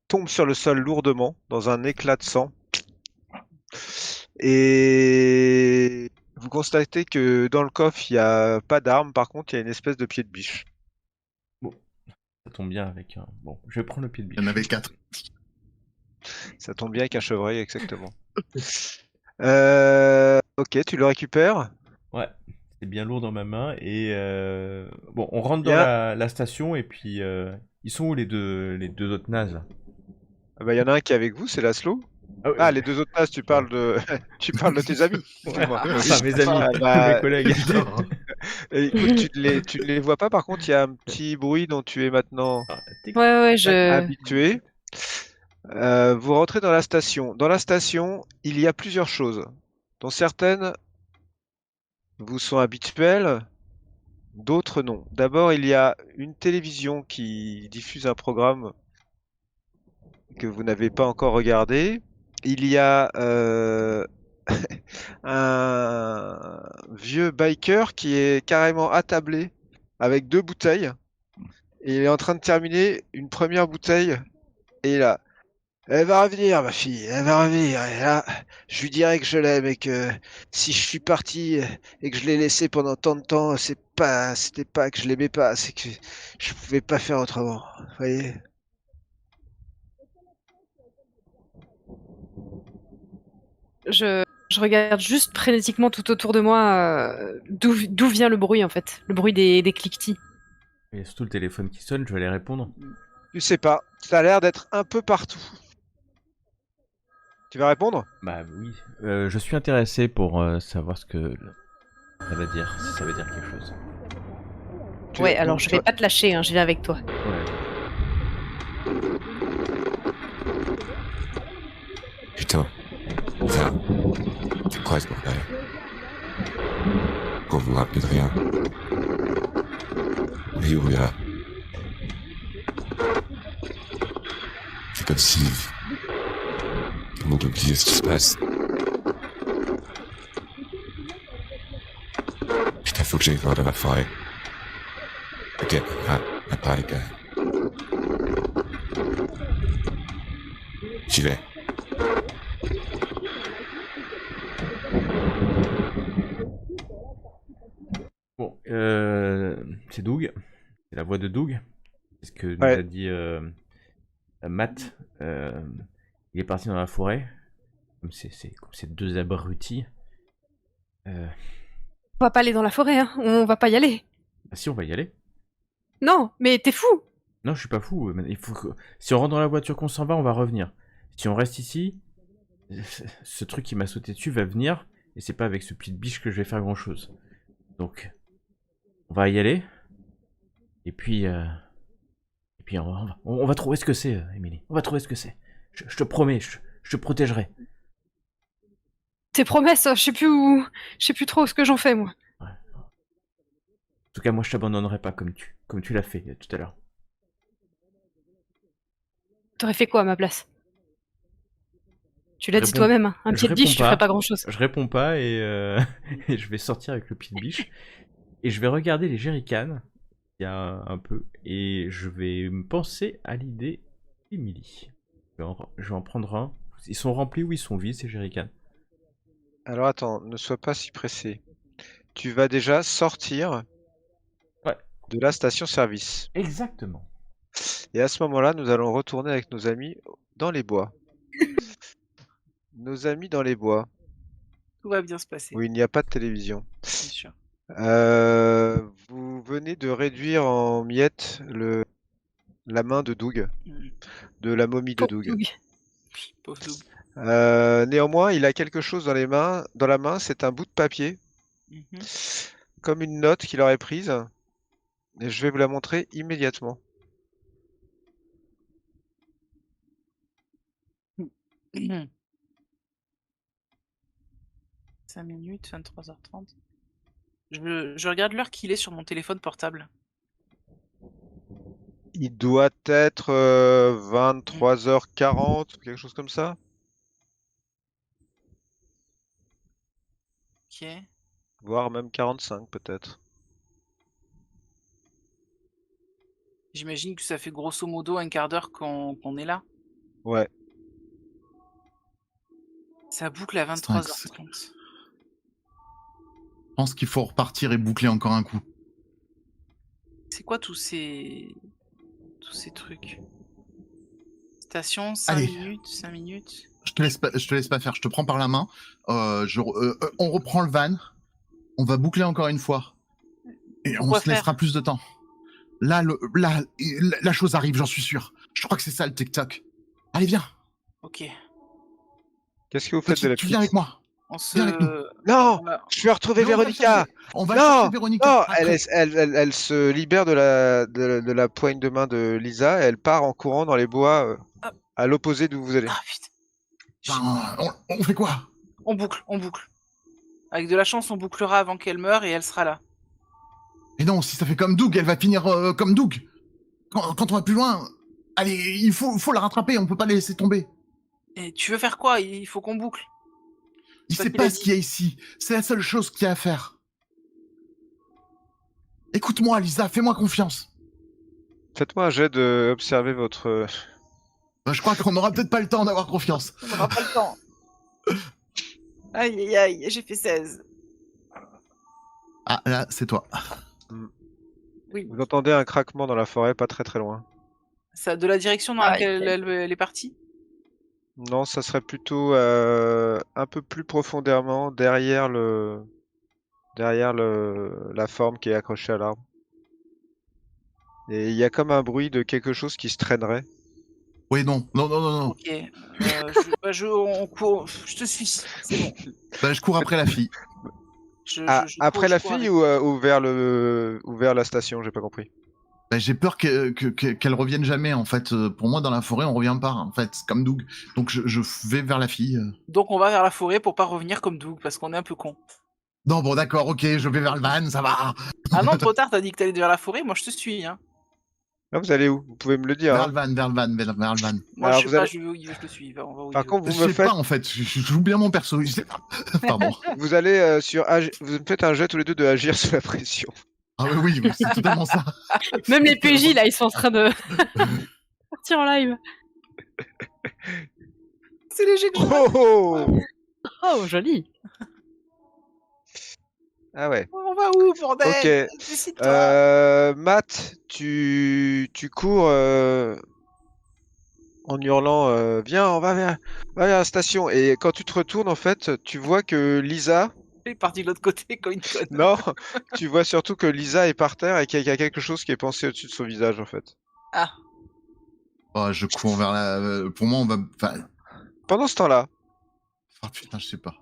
tombe sur le sol lourdement dans un éclat de sang. Et vous constatez que dans le coffre, il n'y a pas d'arme, par contre, il y a une espèce de pied de biche. Ça tombe bien avec un... Bon, je vais prendre le pied de biche. Il y en avait 4. Ça tombe bien avec un chevreuil, exactement. Ok, tu le récupères. Ouais, c'est bien lourd dans ma main et bon, on rentre dans Bien. la station et puis ils sont où les deux autres nazes là Ah bah, y en a un qui est avec vous, c'est Laszlo. Ah, les deux autres nazes, tu parles de, tu parles de tes amis. Excuse-moi. Enfin, mes amis, Ah, bah, mes collègues. écoute, tu ne les vois pas, par contre, il y a un petit bruit dont tu es maintenant Ouais, habitué. Vous rentrez dans la station. Dans la station, il y a plusieurs choses, dont certaines vous sont habituelles, d'autres non. D'abord, il y a une télévision qui diffuse un programme que vous n'avez pas encore regardé. Il y a un vieux biker qui est carrément attablé avec 2 bouteilles. Et il est en train de terminer une première bouteille. Et là, elle va revenir, ma fille, elle va revenir. Et là, je lui dirai que je l'aime et que si je suis parti et que je l'ai laissé pendant tant de temps, c'était pas que je l'aimais pas, c'est que je pouvais pas faire autrement. Vous voyez? Je regarde juste frénétiquement tout autour de moi d'où vient le bruit en fait, le bruit des cliquetis. Il y a surtout le téléphone qui sonne, je vais aller répondre. Tu sais pas, ça a l'air d'être un peu partout. Tu vas répondre? Bah oui. Je suis intéressé pour savoir ce que ça va dire, si ça veut dire quelque chose. Ouais, alors je vais pas te lâcher, hein, je viens avec toi. Ouais. Putain. Ça. C'est quoi ce bordel? Quand vous vous rappelez de rien. Oui, oui, là. C'est comme si... Tout le monde oubliait ce qui se passe. Putain, faut que j'aille voir dans la forêt. Ok, à part les gars. J'y vais. Bon, c'est Doug. C'est la voix de Doug. C'est ce que nous Ouais. a dit Matt. Il est parti dans la forêt. Comme ces deux abrutis. On va pas aller dans la forêt, hein, on va pas y aller. Ah si, on va y aller. Non, mais t'es fou. Non, je suis pas fou. Mais il faut que... Si on rentre dans la voiture qu'on s'en va, on va revenir. Si on reste ici, ce truc qui m'a sauté dessus va venir. Et c'est pas avec ce petit biche que je vais faire grand chose. Donc, on va y aller. Et puis on va trouver ce que c'est, Émilie. On va trouver ce que c'est. Je te promets, je te protégerai. Tes promesses, je sais plus trop ce que j'en fais moi. Ouais. En tout cas, moi, je t'abandonnerai pas comme tu l'as fait tout à l'heure. T'aurais fait quoi à ma place? Tu l'as dit réponds- toi-même, hein, un je pied de biche, réponds tu ferais pas grand-chose. Je réponds pas et, et je vais sortir avec le pied de biche. Et je vais regarder les jerrycans. Il y a un peu. Et je vais me penser à l'idée d'Émilie. Je vais en prendre un. Ils sont remplis ou ils sont vides, ces jerrycans? Alors attends, ne sois pas si pressé. Tu vas déjà sortir Ouais. de la station-service. Exactement. Et à ce moment-là, nous allons retourner avec nos amis dans les bois. Nos amis dans les bois, Tout va bien se passer, où il n'y a pas de télévision. bien sûr. Vous venez de réduire en miettes la main de Doug, Mm. de la momie de Pauvre Doug. Doug. Pauvre Doug. Néanmoins, il a quelque chose dans la main, c'est un bout de papier, Mhm. comme une note qu'il aurait prise. Et je vais vous la montrer immédiatement. Mhm. 5 minutes, 23h30. Je regarde l'heure qu'il est sur mon téléphone portable. Il doit être 23h40, quelque chose comme ça. Ok. Voire même 45 peut-être. J'imagine que ça fait grosso modo un quart d'heure qu'on est là. Ouais. Ça boucle à 23h30. Je pense qu'il faut repartir et boucler encore un coup. C'est quoi tous ces trucs? Station, 5 Allez. minutes, 5 minutes. Je te laisse pas faire, je te prends par la main. On reprend le van. On va boucler encore une fois. Et Pourquoi on se laissera plus de temps. Là, la chose arrive, j'en suis sûr. Je crois que c'est ça le TikTok. Allez, viens. Ok. Qu'est-ce que vous faites de la Tu viens avec moi. On se... Viens avec nous. Non, Voilà. je vais retrouver Mais on va Véronica. On va Non, chercher Véronica. non, après. elle se libère de la poigne de main de Lisa et elle part en courant dans les bois à l'opposé d'où vous allez. Ah putain. Ben, on fait quoi? On boucle. Avec de la chance, on bouclera avant qu'elle meure et elle sera là. Et non, si ça fait comme Doug, elle va finir comme Doug. Quand on va plus loin, allez, il faut la rattraper, on peut pas la laisser tomber. Et tu veux faire quoi? Il faut qu'on boucle. Il C'est sait toi qui l'as pas ce qu'il y a ici. C'est la seule chose qu'il y a à faire. Écoute-moi, Lisa, fais-moi confiance. Faites-moi un jet de observer votre... Bah, je crois qu'on n'aura peut-être pas le temps d'avoir confiance. On n'aura pas le temps. Aïe, aïe, aïe, j'ai fait 16. Ah, là, c'est toi. Oui. Vous entendez un craquement dans la forêt, pas très très loin. Ça, de la direction dans laquelle elle est partie? Non, ça serait plutôt un peu plus profondément derrière la forme qui est accrochée à l'arbre. Et il y a comme un bruit de quelque chose qui se traînerait. Oui, non. Ok. On court. Je te suis. C'est bon. Bah, je cours après la fille. Après la cours fille avec. ou vers la station, j'ai pas compris. Bah, j'ai peur qu'elle revienne jamais, en fait. Pour moi, dans la forêt, on revient pas, en fait, comme Doug. Donc, je vais vers la fille. Donc on va vers la forêt pour pas revenir comme Doug parce qu'on est un peu con. Non, bon, d'accord, ok, je vais vers le van, ça va. Ah non, trop tard, t'as dit que t'allais vers la forêt, moi je te suis. Hein. Là, vous allez où? Vous pouvez me le dire. Vers Hein. le van, vers le van, vers le van. Moi Alors, je vous sais pas, allez- je vais où il veut, je te suis. On va où Par il contre, veut. Je vous me sais faites, pas, en fait, je joue bien mon perso, je sais pas. Pardon. vous allez vous me faites un jet tous les deux de agir sous la pression. Ah oui, c'est totalement ça. Même les PJ, là, ils sont en train de partir en live. C'est léger que je... Oh, oh Oh, joli. Ah ouais. On va où, bordel? Ok. Décide-toi. Matt, tu cours en hurlant viens, on va vers la station. Et quand tu te retournes, en fait, tu vois que Lisa. Elle est partie de l'autre côté comme une conne. Non, tu vois surtout que Lisa est par terre et qu'il y a quelque chose qui est pensé au-dessus de son visage, en fait. Ah, Oh, je cours vers la... Pour moi, on va... Enfin... Pendant ce temps-là, Oh putain, je sais pas.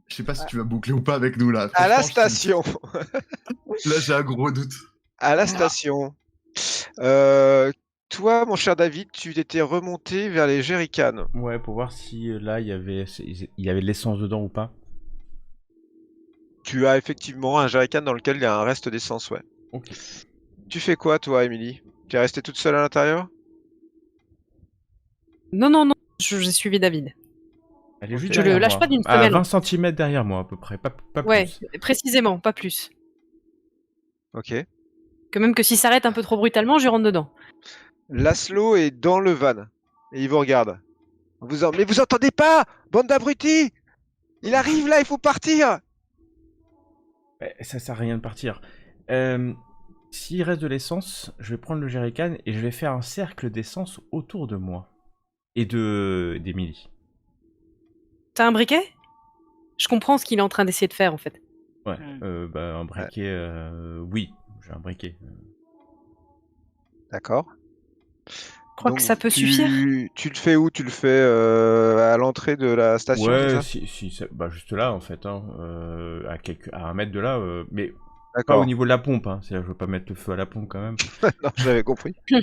Je sais pas si tu vas boucler ou pas avec nous, là. à la Franchement, station, Là, j'ai un gros doute. à la station, toi, mon cher David, tu t'étais remonté vers les jerrycans. Ouais, pour voir si là il y avait de l'essence dedans ou pas. Tu as effectivement un jerrycan dans lequel il y a un reste d'essence, ouais. Ok. Tu fais quoi, toi, Émilie? Tu es restée toute seule à l'intérieur? Non, j'ai suivi David. Elle est juste Je le derrière lâche moi. pas d'une À semelle. 20 cm derrière moi à peu près, pas Ouais, plus. précisément, pas plus. Ok. Que même que s'il s'arrête un peu trop brutalement, je rentre dedans. Laszlo est dans le van et il vous regarde. Mais vous entendez pas, bande d'abrutis! Il arrive là, il faut partir! Ça sert à rien de partir. S'il reste de l'essence, je vais prendre le jerrycan et je vais faire un cercle d'essence autour de moi. Et d'Emily. T'as un briquet? Je comprends ce qu'il est en train d'essayer de faire, en fait. Ouais, un briquet, oui, j'ai un briquet. D'accord. Je crois que ça peut suffire. Tu le fais où? Tu le fais à l'entrée de la station, c'est Ouais, ça? juste là en fait, hein, à 1 mètre de là, mais pas D'accord. au niveau de la pompe, hein, c'est-à-dire, je veux pas mettre le feu à la pompe quand même. Non, j'avais compris. je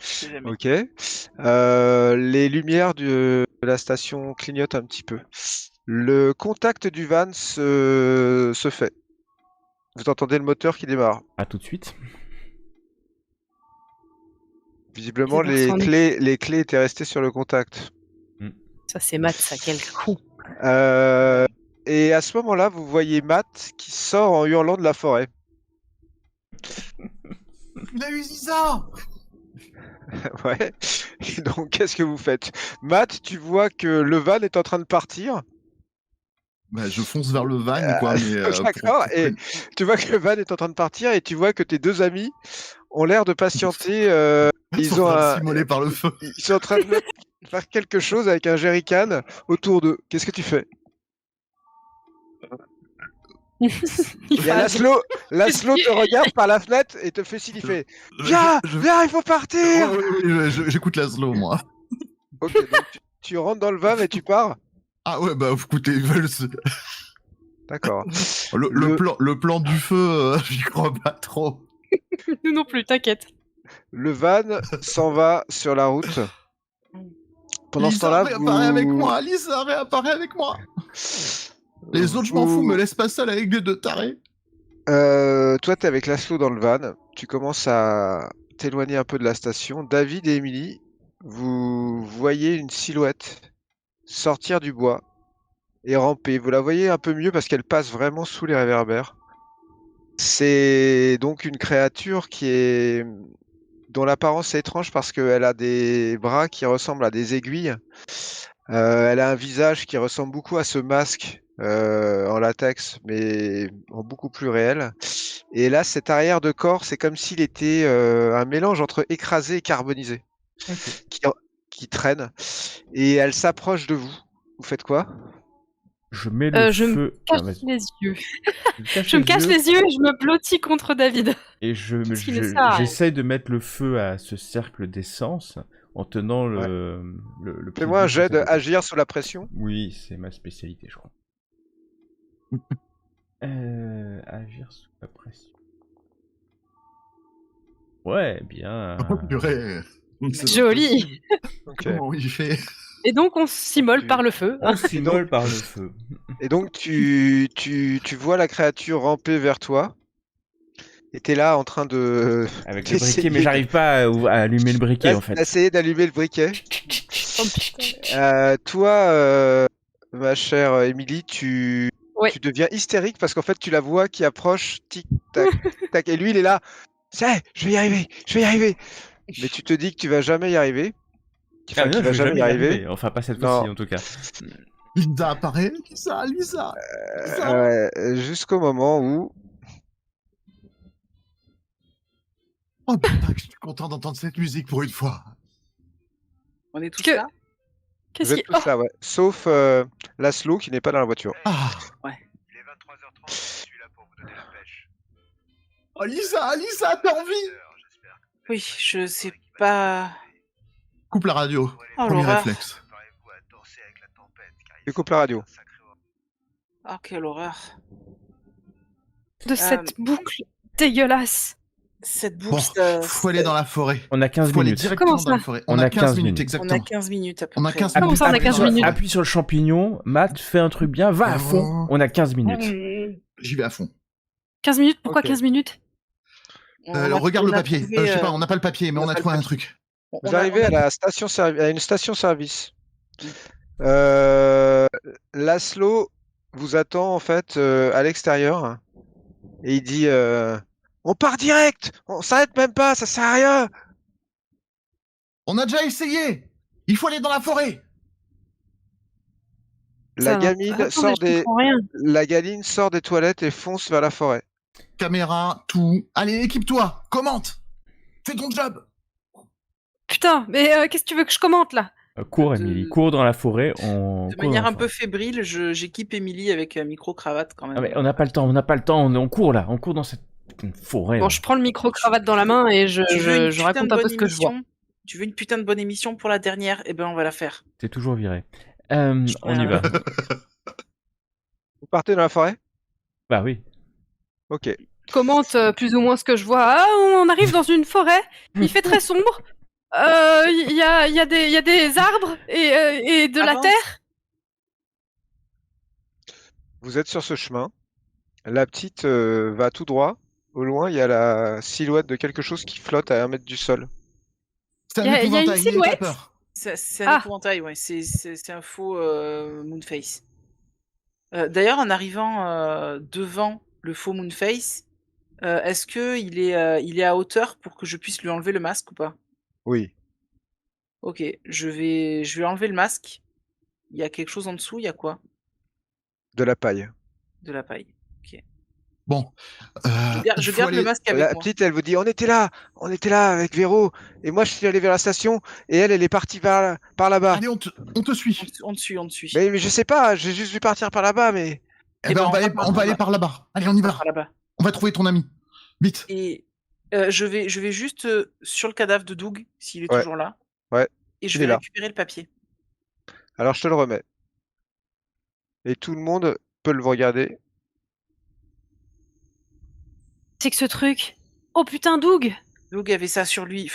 sais jamais. Ok. Les lumières de la station clignotent un petit peu. Le contact du van se fait. Vous entendez le moteur qui démarre. À tout de suite. Visiblement, Il démarre sans les clés étaient restées sur le contact. Ça, c'est Matt, ça, quel coup. Et à ce moment-là, vous voyez Matt qui sort en hurlant de la forêt. Il a eu Lisa. Ouais. Et donc, qu'est-ce que vous faites? Matt, tu vois que le van est en train de partir. Bah, je fonce vers le van, quoi, mais... D'accord. Et tu vois que le van est en train de partir et tu vois que tes deux amis ont l'air de patienter. Ils sont en train de s'immoler par le feu. Ils sont en train de faire quelque chose avec un jerrycan autour d'eux. Qu'est-ce que tu fais? Il y a Laszlo te regarde par la fenêtre et te fait signe, il fait viens, il faut partir. Oui, j'écoute Laszlo, moi. Ok, donc tu rentres dans le van et tu pars. Ah ouais, bah écoutez, D'accord. le plan du feu, j'y crois pas trop. Nous non plus, t'inquiète. Le van s'en va sur la route. Pendant ce Lisa temps-là, réapparaît avec moi. Lisa réapparaît avec moi. Les autres, je m'en fous, me laisse pas seul avec les deux tarés. Toi, t'es avec Laszlo dans le van. Tu commences à t'éloigner un peu de la station. David et Emily, vous voyez une silhouette sortir du bois et ramper. Vous la voyez un peu mieux parce qu'elle passe vraiment sous les réverbères. C'est donc une créature dont l'apparence est étrange parce qu'elle a des bras qui ressemblent à des aiguilles. Elle a un visage qui ressemble beaucoup à ce masque en latex, mais en beaucoup plus réel. Et là, cet arrière de corps, c'est comme s'il était un mélange entre écrasé et carbonisé, qui traîne. Et elle s'approche de vous. Vous faites quoi? Je mets le Je me feu. cache vas-y. les yeux. Je Je me cache les yeux et je me blottis contre David. Et Qu'est-ce qui ne sert à rien. j'essaye de mettre le feu à ce cercle d'essence en tenant le Fais-moi un pilier jet sur sa tête. d'agir sous la pression. Oui, c'est ma spécialité, je crois. Agir sous la pression. Ouais, bien. Oh, purée. C'est pas Joli. possible. Ok. Comment il fait? Et donc on s'immole par le feu. On s'immole par le feu. Et donc, tu vois la créature ramper vers toi. Et t'es là en train de. Avec le d'essayer briquet, mais j'arrive pas à allumer le briquet en fait. d'essayer d'allumer le briquet. Oh, putain. Toi, ma chère Émilie, Ouais. tu deviens hystérique parce qu'en fait, tu la vois qui approche, tic, tac, tac. Et lui, il est là. C'est, je vais y arriver, je vais y arriver. Mais tu te dis que tu vas jamais y arriver. Enfin, Ah, qu'il non, va je vais jamais y arriver. Enfin, pas cette Non. fois-ci en tout cas. Lisa apparaît. Lisa. Jusqu'au moment où. Oh putain, que je suis content d'entendre cette musique pour une fois. On est tous Que- là? Vous Qu'est-ce êtes qui... tous là, ouais. Sauf Laszlo qui n'est pas dans la voiture. Ah. Il est 23h30 et je suis là pour vous donner la pêche. Oh Lisa, t'as envie? J'espère que Oui, je sais pas. Coupe la radio. Oh, Premier l'horreur. réflexe. préparez-vous à danser avec la tempête. Car il Tu faut coupes la radio. un sacré horreur. Oh, quelle horreur. de cette boucle dégueulasse. Cette Bon, boucle. faut aller dans la forêt. On a 15 Faut aller minutes. directement Comment dans la ça forêt. On On a a 15 15 minutes, minutes. On a exactement. 15 minutes à peu On a près. 15 Comment minutes. ça, on a 15 minutes Appuie sur le champignon, Matt, fais un truc bien, va à fond. On a 15 minutes. J'y vais à fond. 15 minutes? Pourquoi Ok. 15 minutes? Regarde le papier. trouvé, Je sais pas, on n'a pas le papier, mais on on a a pas trouvé le un papier. truc. Vous arrivez à une station-service. Laszlo vous attend en fait à l'extérieur et il dit on part direct, on s'arrête même pas, ça sert à rien. On a déjà essayé. Il faut aller dans la forêt. La Ça va. gamine Attendez, sort je comprends rien. la gamine sort des toilettes et fonce vers la forêt. Caméra, tout. Allez, équipe-toi. Commente. Fais ton job. Putain, mais qu'est-ce que tu veux que je commente là? Cours, De- Emily, cours dans la forêt. De manière un peu fébrile, j'équipe Émilie avec un micro-cravate quand même. Ah, mais on n'a pas le temps, on court là, on court dans cette forêt. Bon, là. je prends le micro-cravate dans la main et Tu veux une je putain raconte de un peu bonne ce que je vois. émission Tu veux une putain de bonne émission pour la dernière? Eh ben, on va la faire. T'es toujours viré. Je On y prends va. Vous partez dans la forêt? Bah oui. Ok. Commente plus ou moins ce que je vois. Ah, on arrive dans une forêt, il fait très sombre. Il y a des arbres et de la Avance. terre. Vous êtes sur ce chemin. La petite va tout droit. Au loin, il y a la silhouette de quelque chose qui flotte à 1 mètre du sol. C'est un Y a une épouvantail, n'ayez pas silhouette. peur. C'est Ah. un épouvantail, ouais. C'est un faux Moonface. D'ailleurs, en arrivant devant le faux Moonface, est-ce que il est à hauteur pour que je puisse lui enlever le masque ou pas? Oui. Ok, je vais enlever le masque. Il y a quelque chose en dessous, il y a quoi? De la paille. De la paille. Bon. Je il faut garde le aller- masque avec La moi. petite, elle vous dit on était là avec Véro. Et moi, je suis allé vers la station. Et elle est partie par là-bas. Allez, on te suit. On te suit. Mais je sais pas, j'ai juste vu partir par là-bas, mais. Eh ben, on va aller par là-bas. Allez, on y va. Par là-bas. On va trouver ton ami. Vite. Et je vais juste sur le cadavre de Doug, s'il est Ouais. toujours là. Ouais, Et je il vais est là. récupérer le papier. Alors, je te le remets. Et tout le monde peut le regarder. C'est que ce truc. Oh putain, Doug. Doug avait ça sur lui.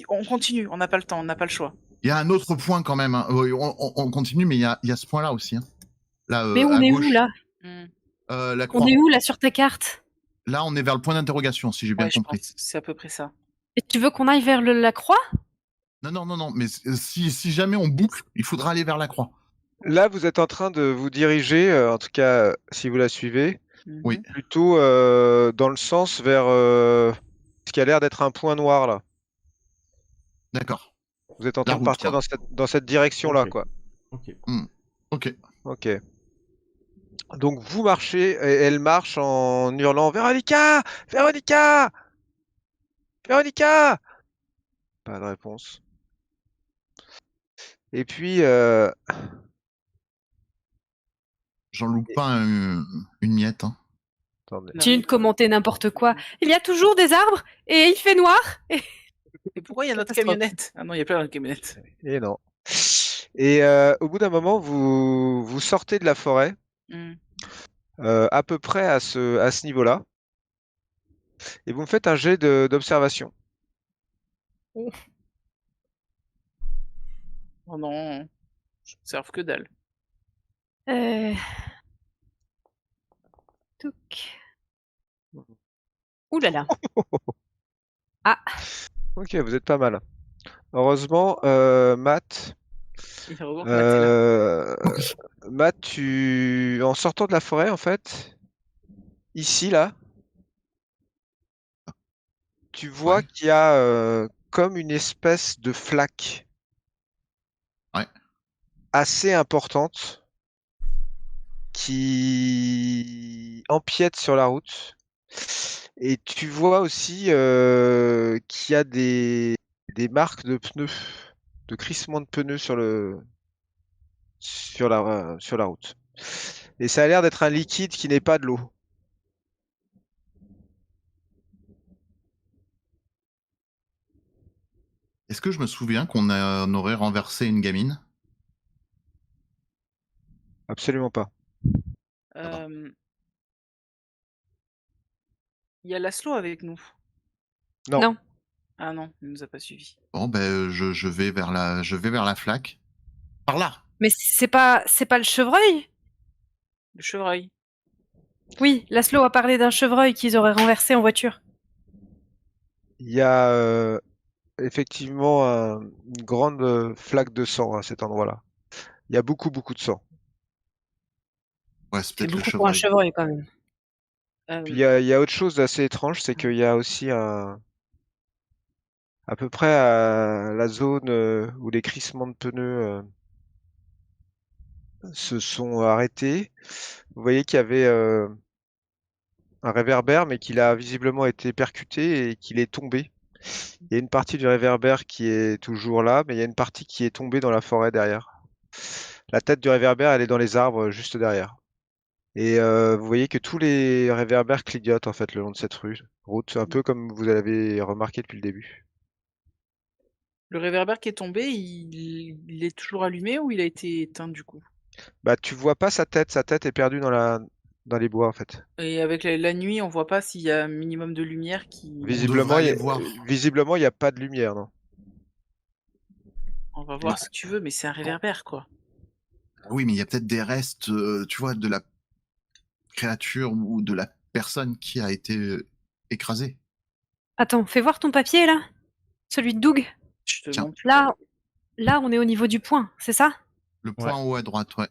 On continue, on n'a pas le temps, on n'a pas le choix. Il y a un autre point quand même. Hein. Oui, on continue, mais il y a ce point-là aussi. Hein. Là, Mais on à est gauche, où là? la croix. On est où là sur ta carte? Là, on est vers le point d'interrogation, si j'ai bien Ouais, je compris. pense, c'est à peu près ça. Et tu veux qu'on aille vers la croix? Non. Mais si jamais on boucle, il faudra aller vers la croix. Là, vous êtes en train de vous diriger, en tout cas, si vous la suivez, Oui. Plutôt dans le sens vers ce qui a l'air d'être un point noir là. D'accord. Vous êtes en La train de route, partir quoi. dans cette direction-là, Ok. quoi. Ok. Ok. Ok. Donc vous marchez, et elle marche en hurlant Véronica! Véronica! Véronica! Pas de réponse. Et puis, J'en loupe pas une miette. Hein. attendez. Continue de commenter n'importe quoi. Il y a toujours des arbres et il fait noir. Et pourquoi il y a notre Catastrophe. camionnette? Ah non, il y a pas notre camionnette. Et non. Et au bout d'un moment, vous sortez de la forêt, Hmm. à peu près à ce niveau-là, et vous me faites un jet d'observation. Oh non, je observe que dalle. Touc. Ouh là là. Ok, vous êtes pas mal. Heureusement, Matt, Il faut voir que Matt est là. Matt, en sortant de la forêt, en fait, ici, là, tu vois Ouais. qu'il y a comme une espèce de flaque Ouais. assez importante qui empiète sur la route. Et tu vois aussi qu'il y a des marques de pneus, de crissement de pneus sur la route. Et ça a l'air d'être un liquide qui n'est pas de l'eau. Est-ce que je me souviens on aurait renversé une gamine? Absolument pas. va. Il y a Laszlo avec nous. Non. Non. Ah non, il nous a pas suivis. Bon, ben, je vais vers la flaque. Par là. Mais c'est pas le chevreuil? Le chevreuil. Oui, Laszlo a parlé d'un chevreuil qu'ils auraient renversé en voiture. Il y a effectivement une grande flaque de sang à cet endroit-là. Il y a beaucoup, beaucoup de sang. Ouais, c'est C'est peut-être le beaucoup pour un chevreuil. chevreuil quand même. Puis il y a autre chose d'assez étrange, c'est qu'il y a aussi à peu près à la zone où les crissements de pneus se sont arrêtés. Vous voyez qu'il y avait un réverbère, mais qu'il a visiblement été percuté et qu'il est tombé. Il y a une partie du réverbère qui est toujours là, mais il y a une partie qui est tombée dans la forêt derrière. La tête du réverbère, elle est dans les arbres juste derrière. Et vous voyez que tous les réverbères clignotent en fait le long de cette route, un peu comme vous l'avez remarqué depuis le début. Le réverbère qui est tombé, il est toujours allumé ou il a été éteint du coup? Bah tu vois pas sa tête est perdue dans les bois en fait. Et avec la nuit, on voit pas s'il y a un minimum de lumière qui... Visiblement, devrait aller voir. Visiblement, il n'y a pas de lumière, non. On va voir si tu veux, mais c'est un réverbère quoi. Oui, mais il y a peut-être des restes, tu vois, de la créature ou de la personne qui a été écrasée. Attends, fais voir ton papier là. Celui de Doug. Je te Tiens. montre. Là, on est au niveau du point, c'est ça? Le point en haut à droite, ouais.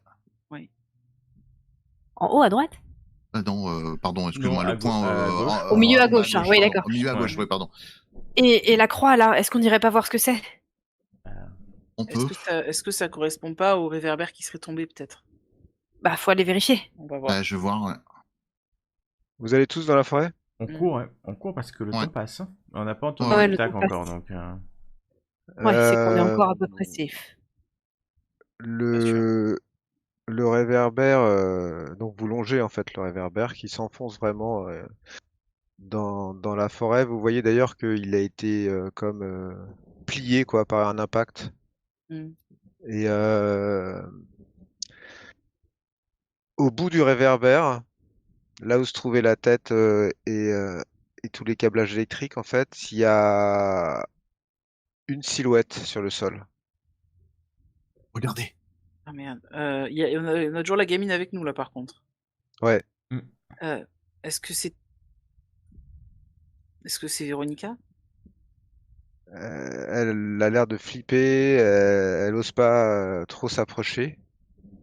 En haut à droite? Non, pardon, excuse-moi, Non, le point à gauche. Au milieu à en bas gauche, hein, oui, pardon. d'accord. Au milieu à gauche, Ouais. oui, pardon. Et la croix là, est-ce qu'on irait pas voir ce que c'est? On peut. Est-ce que ça correspond pas au réverbère qui serait tombé peut-être? Bah, faut aller vérifier. On va voir. Je vais voir, ouais. Vous allez tous dans la forêt? On court, ouais. On court parce que le Ouais. temps passe. On n'a pas entendu Ouais, le l'attaque temps encore, passe. donc... Ouais, c'est qu'on est Euh, encore à peu près safe. le réverbère, donc vous longez en fait le réverbère qui s'enfonce vraiment dans la forêt. Vous voyez d'ailleurs qu'il a été comme plié quoi par un impact. Mm. Et au bout du réverbère, là où se trouvait la tête et tous les câblages électriques, en fait, il y a une silhouette sur le sol. Regardez. Ah merde. On a toujours la gamine avec nous là par contre. Ouais. Est-ce que c'est Véronica? Elle a l'air de flipper, elle ose pas trop s'approcher. Vous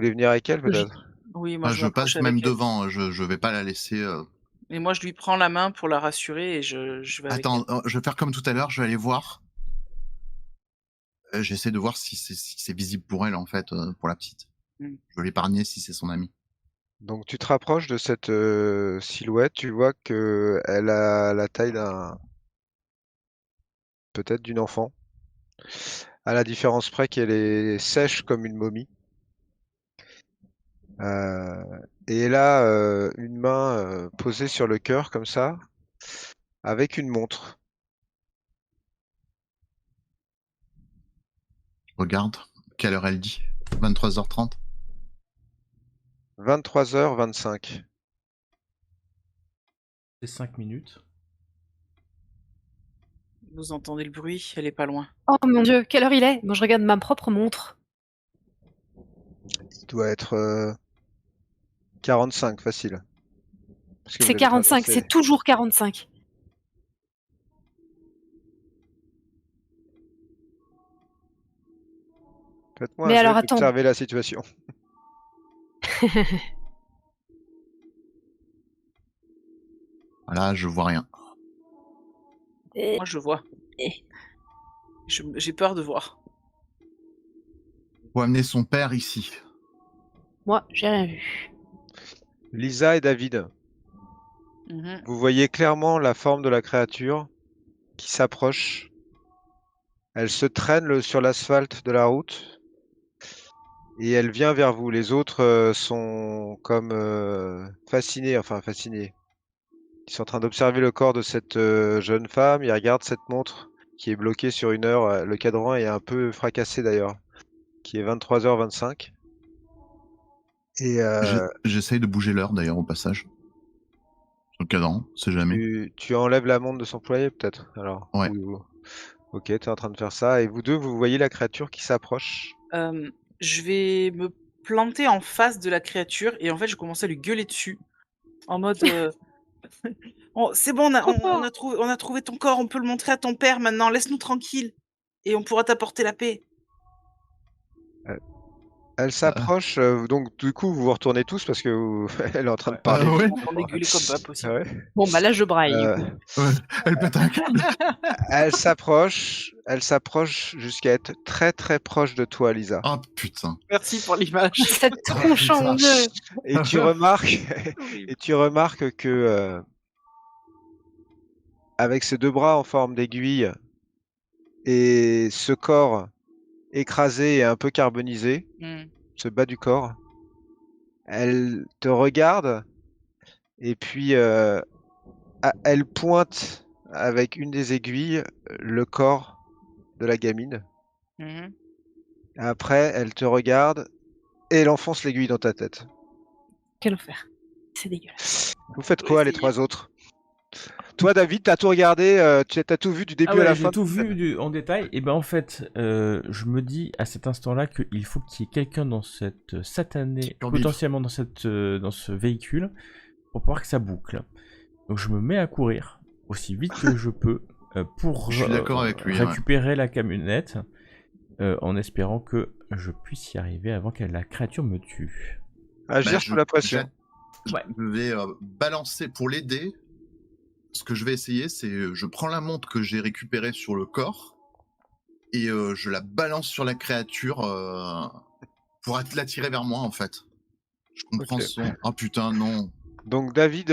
voulez venir avec elle peut-être? Oui, moi je Je m'approche passe même avec elle. devant, je vais pas la laisser. Et moi je lui prends la main pour la rassurer et je vais avec elle. Attends, je vais faire comme tout à l'heure, je vais aller voir. J'essaie de voir si c'est visible pour elle, en fait, pour la petite. Mm. Je veux l'épargner si c'est son ami. Donc tu te rapproches de cette silhouette, tu vois que elle a la taille peut-être d'une enfant, à la différence près qu'elle est sèche comme une momie. Et elle a une main posée sur le cœur comme ça, avec une montre. Regarde, quelle heure elle dit 23h30. 23h25. C'est 5 minutes. Vous entendez le bruit, elle est pas loin. Oh mon dieu, quelle heure il est? Moi je regarde ma propre montre. Il doit être 45 facile. Parce que vous C'est l'avez 45, traversé. c'est toujours 45. Faites-moi Mais un alors, jet attends. d'observer la situation. Voilà, je vois rien. Et- Moi je vois. et- J'ai peur de voir. Faut amener son père ici. Moi, j'ai rien vu. Lisa et David, Mhm. vous voyez clairement la forme de la créature qui s'approche. Elle se traîne sur l'asphalte de la route et elle vient vers vous. Les autres sont comme fascinés, enfin fascinés. Ils sont en train d'observer le corps de cette jeune femme. Ils regardent cette montre qui est bloquée sur une heure. Le cadran est un peu fracassé d'ailleurs, qui est 23h25. Et J'essaye de bouger l'heure, d'ailleurs, au passage. Sur le cadran, c'est jamais. tu enlèves la montre de son poignet peut-être alors. Ouais. Ok, tu es en train de faire ça. Et vous deux, vous voyez la créature qui s'approche. Je vais me planter en face de la créature et en fait je commence à lui gueuler dessus. En mode oh, c'est bon, on a trouvé ton corps, on peut le montrer à ton père maintenant, laisse-nous tranquille et on pourra t'apporter la paix. Elle s'approche, donc du coup vous vous retournez tous parce que elle est en train de parler. ouais. On est gueulé comme pas possible. Ouais. Bon, bah là, je braille. du Euh, coup. Ouais, elle pète un câble. elle s'approche jusqu'à être très très proche de toi, Lisa. Oh putain. Merci pour l'image. Cette tronche en deux. Et tu remarques que avec ses deux bras en forme d'aiguille et ce corps écrasé et un peu carbonisé, ce bas du corps, elle te regarde et puis elle pointe avec une des aiguilles le corps de la gamine. Mhm. Après, elle te regarde et elle enfonce l'aiguille dans ta tête. Quel enfer. C'est dégueulasse. Vous faites Faut quoi les essayer. trois autres? Toi, David, t'as tout regardé, t'as tout vu du début Ah ouais, à la j'ai fin. tout vu en détail. Et ben en fait, je me dis à cet instant-là qu'il faut qu'il y ait quelqu'un dans cette satanée, Survivre. potentiellement dans ce véhicule, pour pouvoir que ça boucle. Donc je me mets à courir aussi vite que je peux pour Je suis d'accord avec lui, récupérer la camionnette, en espérant que je puisse y arriver avant que la créature me tue. Agir sous la pression. Je Ouais. vais balancer pour l'aider. Ce que je vais essayer, c'est je prends la montre que j'ai récupérée sur le corps et je la balance sur la créature pour l'attirer vers moi en fait. Je comprends Ok. son. Oh putain, non. Donc David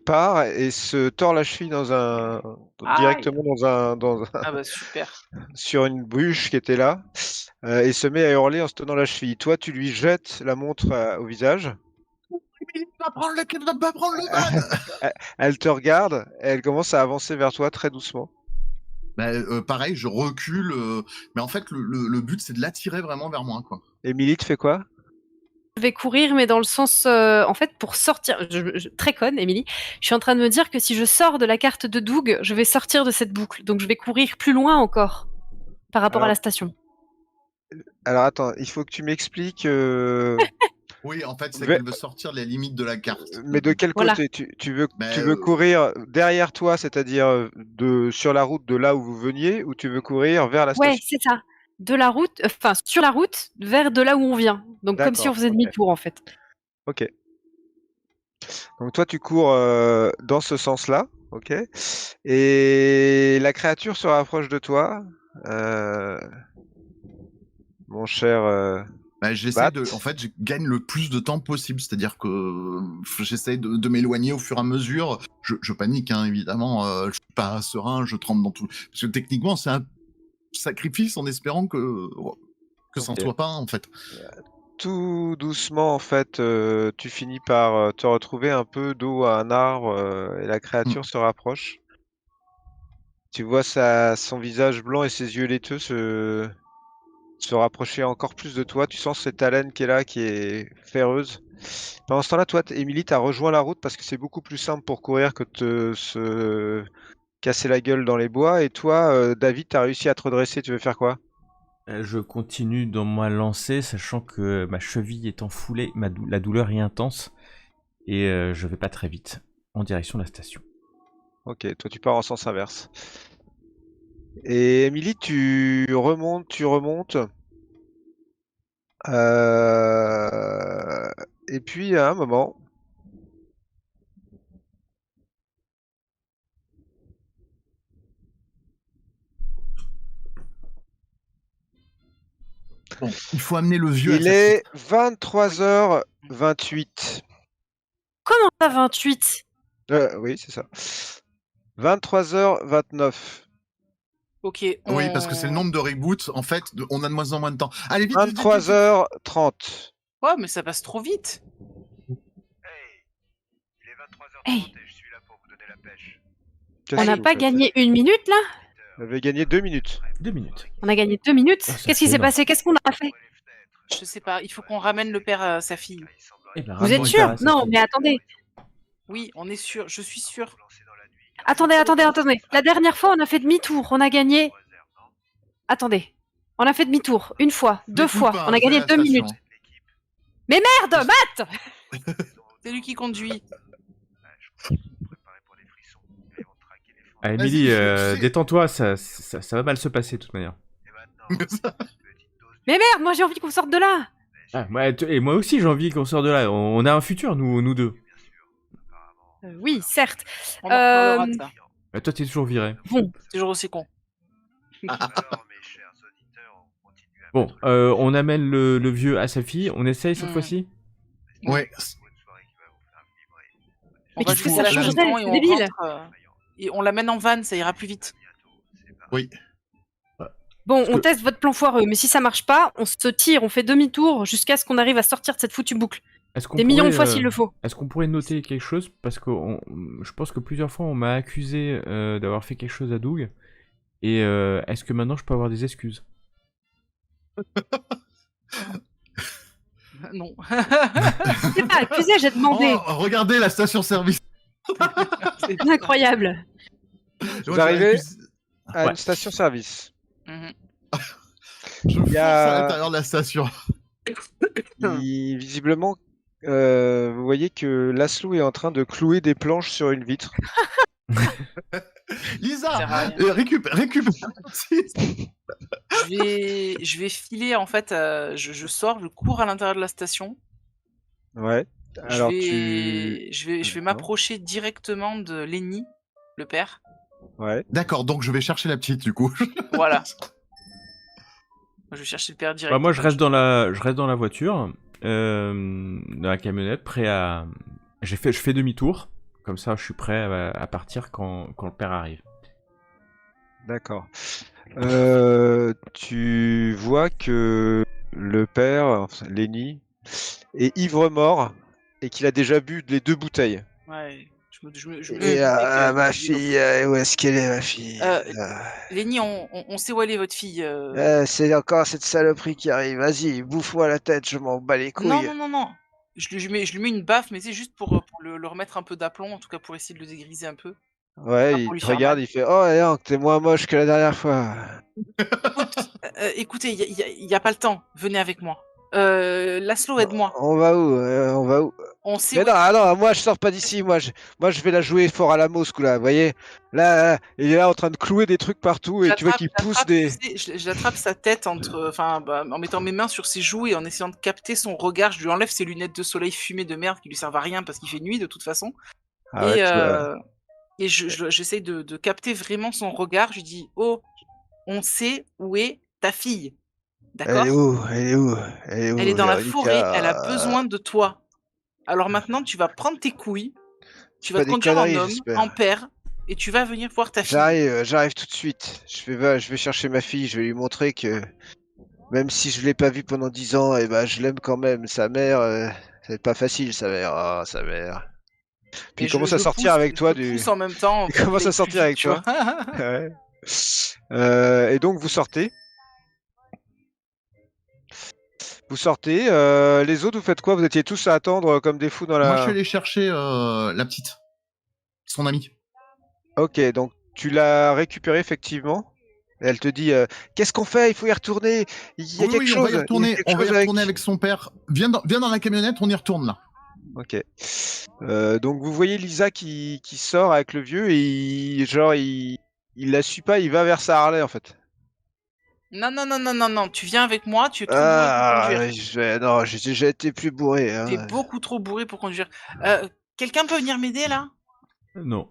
part et se tord la cheville directement Ah bah super. sur une bûche qui était là et se met à hurler en se tenant la cheville. Toi, tu lui jettes la montre au visage. Va prendre le van. Elle te regarde et elle commence à avancer vers toi très doucement. Pareil, je recule. Mais en fait, le but, c'est de l'attirer vraiment vers moi, quoi. Émilie, tu fais quoi? Je vais courir, mais dans le sens, en fait, pour sortir. Très conne, Émilie. Je suis en train de me dire que si je sors de la carte de Doug, je vais sortir de cette boucle. Donc je vais courir plus loin encore par rapport à la station. Alors attends, il faut que tu m'expliques. Oui, en fait, c'est Mais- qu'elle veut sortir de la limite de la carte. Mais de quel Voilà. côté tu veux Ben, courir derrière toi, c'est-à-dire sur la route de là où vous veniez, ou tu veux courir vers la Ouais, station? c'est ça. De la route, enfin sur la route, vers de là où on vient. Donc comme si on D'accord, faisait ok. demi-tour en fait. Ok. Donc toi, tu cours dans ce sens-là, ok. Et la créature se rapproche de toi, mon cher Bah, j'essaie Bat. de. En fait, je gagne le plus de temps possible. C'est-à-dire que j'essaie de m'éloigner au fur et à mesure. Je panique, hein, évidemment. Je suis pas serein, je tremble dans tout. Parce que techniquement, c'est un sacrifice en espérant que ça Ok. ne soit pas un, en fait. Tout doucement, en fait, tu finis par te retrouver un peu dos à un arbre et la créature se rapproche. Tu vois son visage blanc et ses yeux laiteux se rapprocher encore plus de toi. Tu sens cette haleine qui est là, qui est féreuse. Pendant ce temps-là, toi, Émilie, t'as rejoint la route parce que c'est beaucoup plus simple pour courir que de se casser la gueule dans les bois. Et toi, David, t'as réussi à te redresser. Tu veux faire quoi? Je continue dans ma lancée, sachant que ma cheville est enfoulée, la douleur est intense, et je vais pas très vite, en direction de la station. Ok, toi, tu pars en sens inverse. Et Émilie, tu remontes. Et puis, à un moment, Bon, il faut amener le vieux à il sa est 23h28. Comment ça, 28? Oui, c'est ça. 23h29. Ok. Oui, parce que c'est le nombre de reboots. En fait, on a de moins en moins de temps. Allez, vite, vite, vite, vite, vite. 23h30. Ouais, mais ça passe trop vite. Hey, il est 23h30 Hey. et je suis là pour vous donner la pêche. Qu'est-ce On que n'a vous pas faites? gagné 1 minute là? Vous avez gagné 2 minutes. 2 minutes. On a gagné 2 minutes? Oh, ça Qu'est-ce qui fait s'est énorme. passé? Qu'est-ce qu'on a fait? Je sais pas, il faut qu'on ramène le père à sa fille. Eh ben, Vous ramenons êtes le sûr? père à sa Non, fille. mais attendez. Oui, on est sûr, je suis sûr. Attendez. La dernière fois, on a fait demi-tour. On a gagné. Attendez. On a fait demi-tour. Une fois, deux M'écoute fois. pas, On a je vais gagné à la 2 station. minutes. Merde, Matt! C'est lui qui conduit. Ah, Vas-y, Émilie, je sais. détends-toi, ça va mal se passer de toute manière. Mais merde, moi j'ai envie qu'on sorte de là. Ah, et moi aussi j'ai envie qu'on sorte de là. On a un futur, nous deux. Oui, certes. On en reparlera de ça. Bah, toi, t'es toujours viré. Bon, C'est toujours aussi con. Bon, on amène le vieux à sa fille. On essaye cette Hmm. fois-ci. Ouais. On Mais va qu'est-ce que jusqu'à ça la changerait? maison et C'est on débile. rentre. Et on l'amène en van, ça ira plus vite. Oui. Bon, Parce on que- teste votre plan foireux, mais si ça marche pas, on se tire, on fait demi-tour jusqu'à ce qu'on arrive à sortir de cette foutue boucle. Est-ce qu'on Des millions de fois pourrait, s'il le faut. Est-ce qu'on pourrait noter quelque chose? Parce que je pense que plusieurs fois on m'a accusé d'avoir fait quelque chose à Doug. Et est-ce que maintenant je peux avoir des excuses? Non. Je sais pas, accusé, j'ai demandé. Oh, regardez la station-service. Incroyable. Vous arrivez à Ouais. une station-service. Mhm. Je fonce y a- à l'intérieur de la station. Visiblement, vous voyez que Laszlo est en train de clouer des planches sur une vitre. Lisa, Ça sert à rien. récupère. Je vais filer en fait. Je sors, je cours à l'intérieur de la station. Ouais. Alors tu. Je vais D'accord. m'approcher directement de Lenny, le père. Ouais. D'accord, donc je vais chercher la petite du coup. Voilà. Je vais chercher le père direct. Bah, moi je reste dans la voiture, dans la camionnette, prêt à. Je fais demi-tour. Comme ça, je suis prêt à partir quand le père arrive. D'accord. Tu vois que le père, Lenny, est ivre-mort et qu'il a déjà bu les 2 bouteilles. Ouais. Je me Et doutais que- ma fille, où est-ce qu'elle est, ma fille? Lenny, on sait où elle est, votre fille. C'est encore cette saloperie qui arrive. Vas-y, bouffe-moi la tête, je m'en bats les couilles. Non. Je lui mets une baffe, mais c'est juste pour le remettre un peu d'aplomb, en tout cas pour essayer de le dégriser un peu. Ouais, Pas il pour lui te faire regarde, mal. il fait oh, non, t'es moins moche que la dernière fois. Écoutez, il y a pas le temps. Venez avec moi. Laszlo, aide-moi. On va où On va où On sait Mais où non, est- ah non, moi je sors pas d'ici, moi je vais la jouer fort à la mousse, là, vous voyez là, il est là en train de clouer des trucs partout et tu vois qu'il pousse des... je l'attrape sa tête en mettant mes mains sur ses joues et en essayant de capter son regard. Je lui enlève ses lunettes de soleil fumées de merde qui lui servent à rien parce qu'il fait nuit de toute façon. Ah ouais, Et j'essaye de capter vraiment son regard. Je lui dis, oh, on sait où est ta fille. D'accord? Elle est où Elle est où Elle est dans la Véronica forêt, elle a besoin de toi. Alors maintenant, tu vas prendre tes couilles, tu vas Pas te des conduire en conneries, homme, j'espère. en père, et tu vas venir voir ta fille. J'arrive tout de suite. Je vais chercher ma fille, je vais lui montrer que même si je l'ai pas vue pendant 10 ans, et ben je l'aime quand même. Sa mère, c'est pas facile, sa mère. Ah, sa mère. Puis Et il commence à le sortir avec toi je le du... pousse en même temps. Il pour commence qu'il à aille plus sortir avec vite, tu toi. vois. Ouais. Et donc vous sortez. Vous sortez. Les autres, vous faites quoi? Vous étiez tous à attendre comme des fous dans la... Moi, je suis allé chercher la petite, son amie. Ok, donc tu l'as récupérée effectivement. Et elle te dit qu'est-ce qu'on fait? Il faut y retourner. Il y a Oui, quelque oui, chose. on va y Il y a retourner. quelque On va y chose retourner avec son père. Viens dans la camionnette, on y retourne là. Ok. Donc vous voyez Lisa qui sort avec le vieux et il la suit pas, il va vers sa Harley en fait. Non, tu viens avec moi, tu es trop bourré pour Ah, conduire. non, j'ai déjà été plus bourré. Hein. T'es beaucoup trop bourré pour conduire. Quelqu'un peut venir m'aider là? Non.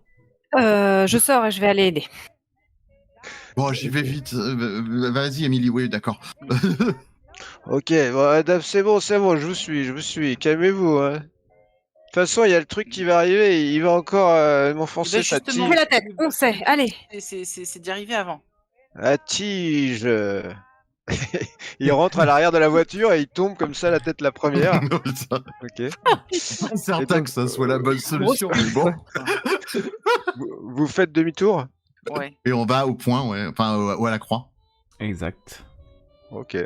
Je sors et je vais aller aider. Bon, j'y vais vite. Vas-y, Émilie, oui, d'accord. Ok, bon, c'est bon, je vous suis, calmez-vous. Hein. De toute façon, il y a le truc qui va arriver, il va encore m'enfoncer Eh ben, sa justement, Fais tige. la tête, on sait, allez. C'est d'y arriver avant. La tige. Il rentre à l'arrière de la voiture et il tombe comme ça la tête la première. Non, putain, Ok. certain que ça soit la bonne solution, mais bon. Vous faites demi-tour? Ouais. Et on va au point, ouais. Enfin, à la croix. Exact. Ok.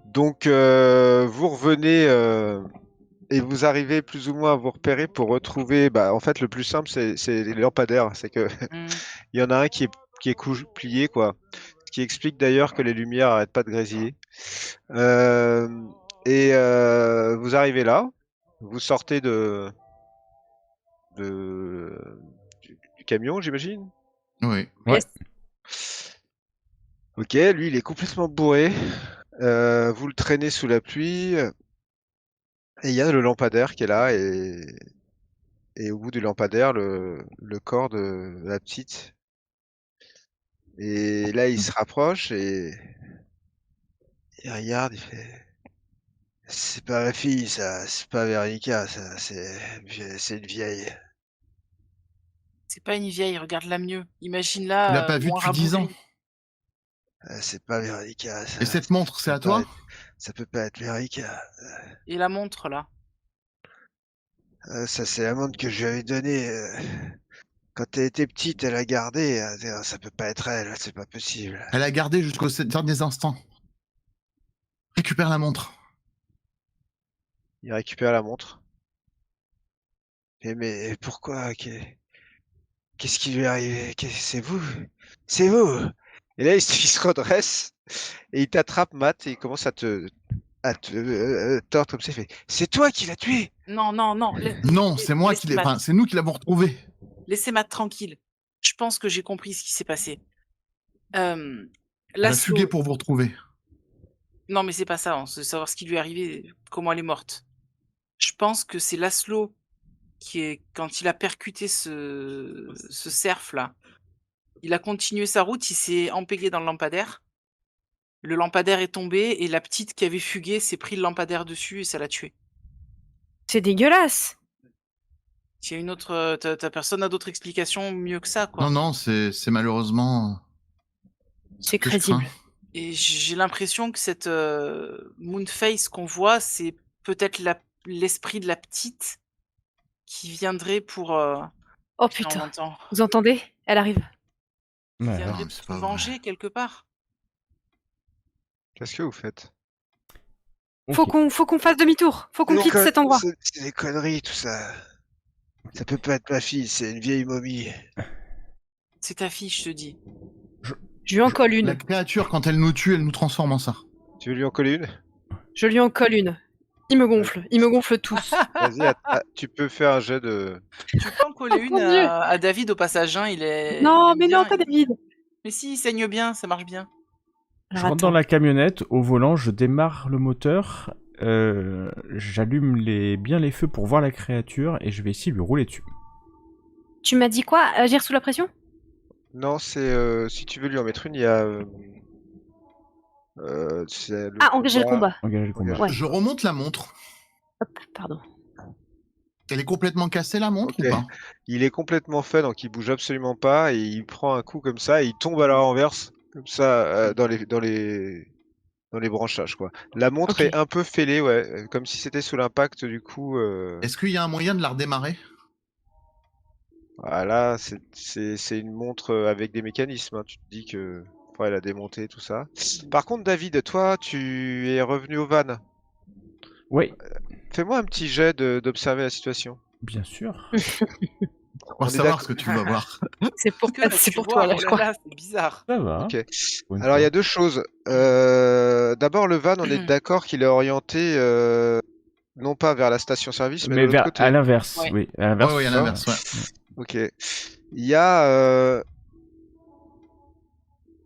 Donc vous revenez et vous arrivez plus ou moins à vous repérer pour retrouver. Bah, en fait, le plus simple, c'est les lampadaires. C'est que Mm. il y en a un qui est plié, quoi. Ce qui explique d'ailleurs que les lumières arrêtent pas de grésiller. Vous arrivez là, vous sortez du camion, j'imagine. Oui. Ouais. Yes. Ok, lui, il est complètement bourré. Vous le traînez sous la pluie. Et il y a le lampadaire qui est là. Et au bout du lampadaire, le corps de la petite. Et là, il se rapproche et il regarde, il fait... C'est pas ma fille, ça. C'est pas Véronica, ça. C'est une vieille. C'est pas une vieille, regarde-la mieux. Tu Imagine-la. l'as pas vue moins depuis 10 ans. rabougrie. C'est pas Véronica, ça. Et cette montre, c'est à toi? Ça peut pas être Véronica. Et la montre là. Ça, c'est la montre que je lui avais donnée. Quand elle était petite, elle a gardé. Ça peut pas être elle, c'est pas possible. Elle a gardé jusqu'aux derniers instants. Récupère la montre. Il récupère la montre. Mais pourquoi? Qu'est-ce qui lui est arrivé? C'est vous? C'est vous! Et là, il se redresse et il t'attrape, Matt, et il commence à te tordre comme ça. Il fait: c'est toi qui l'as tué! Non. Non, c'est moi qui l'ai. Laisse Enfin, c'est nous qui l'avons retrouvé. Laissez Matt tranquille. Je pense que j'ai compris ce qui s'est passé. Elle a Laszlo- fugué pour vous retrouver. Non, mais c'est pas ça. On veut savoir ce qui lui est arrivé, comment elle est morte. Je pense que c'est Laszlo quand il a percuté ce cerf là, il a continué sa route, il s'est empêlé dans le lampadaire. Le lampadaire est tombé et la petite qui avait fugué s'est pris le lampadaire dessus et ça l'a tué. C'est dégueulasse. Il y a une autre, t'as personne n'a d'autre explication mieux que ça, quoi. Non, c'est malheureusement. ce C'est que je crédible. crains. Et j'ai l'impression que cette Moonface qu'on voit, c'est peut-être l'esprit de la petite qui viendrait pour Oh qui en putain, entend, vous entendez? Elle arrive. qui Ouais. viendrait Non, mais c'est pour pas se vrai. venger quelque part. Qu'est-ce que vous faites? Faut qu'on fasse demi-tour. Faut qu'on quitte cet endroit. C'est des conneries, tout ça. Ça peut pas être ma fille, c'est une vieille momie. C'est ta fille, je te dis. Je lui en colle La une. créature, quand elle nous tue, elle nous transforme en ça. Tu veux lui en coller une? Je lui en colle une. Ils me gonflent tous. Vas-y, tu peux faire un jet de... Tu peux en coller une Mon Dieu. à David au passage, hein, il Non, aime mais bien, non, pas David. Mais si, il saigne bien, ça marche bien. Je Alors, rentre dans attends. la camionnette, au volant, je démarre le moteur, j'allume bien les feux pour voir la créature et je vais essayer de lui rouler dessus. Tu m'as dit quoi? Agir sous la pression? Non, c'est... si tu veux lui en mettre une, il y a... c'est le Ah, engager le combat. Engager le combat. Ouais. Je remonte la montre. Hop, pardon. Elle est complètement cassée la montre Ok. ou pas? Il est complètement fait, donc il bouge absolument pas, et il prend un coup comme ça, et il tombe à la renverse, comme ça, dans les branchages, quoi. La montre Ok. est un peu fêlée, ouais, comme si c'était sous l'impact, du coup... Est-ce qu'il y a un moyen de la redémarrer? Voilà, c'est une montre avec des mécanismes, hein. Tu te dis que faudrait la démonter, tout ça. Par contre, David, toi, tu es revenu au van. Oui, Fais-moi un petit jet d'observer la situation. bien sûr. On On va est savoir d'accord. ce que tu vas voir. C'est pour, Que c'est tu pour vois, toi, là, oh je là crois. là, c'est bizarre. Ça va. Ok. pour une Alors, il y fois. a deux choses. D'abord, le van, on est d'accord qu'il est orienté non pas vers la station-service, mais de Mais l'autre à côté. l'inverse, Ouais. oui, à l'inverse. Ouais, à ça, l'inverse, ouais. Ok. Il y a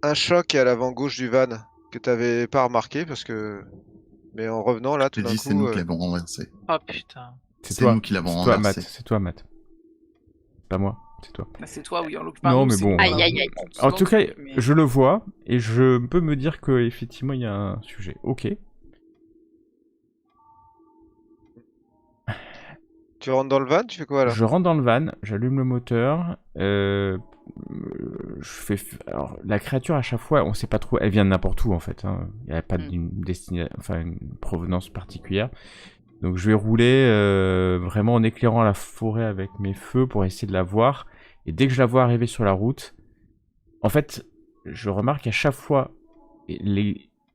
un choc à l'avant gauche du van que tu n'avais pas remarqué parce que. Mais en revenant là, tout J'ai d'un dit, c'est nous coup, qui l'avons renversé. Oh putain. C'est C'est toi, nous qui l'avons c'est toi, Matt, renversé. c'est toi, Matt. Pas moi, c'est toi. Bah, c'est toi, oui, en l'occurrence. Non, nous, mais c'est bon, moi, Aïe, aïe, aïe. on pousse En dans tout le cas, truc, mais- je le vois et je peux me dire que effectivement il y a un sujet. Ok. tu rentres dans le van, tu fais quoi là? Je rentre dans le van, j'allume le moteur. Je fais. Alors, la créature à chaque fois, on sait pas trop. Elle vient de n'importe où en fait. Hein. Il n'y a pas d'une enfin une provenance particulière. Donc je vais rouler vraiment en éclairant la forêt avec mes feux pour essayer de la voir. Et dès que je la vois arriver sur la route, en fait, je remarque qu'à chaque fois,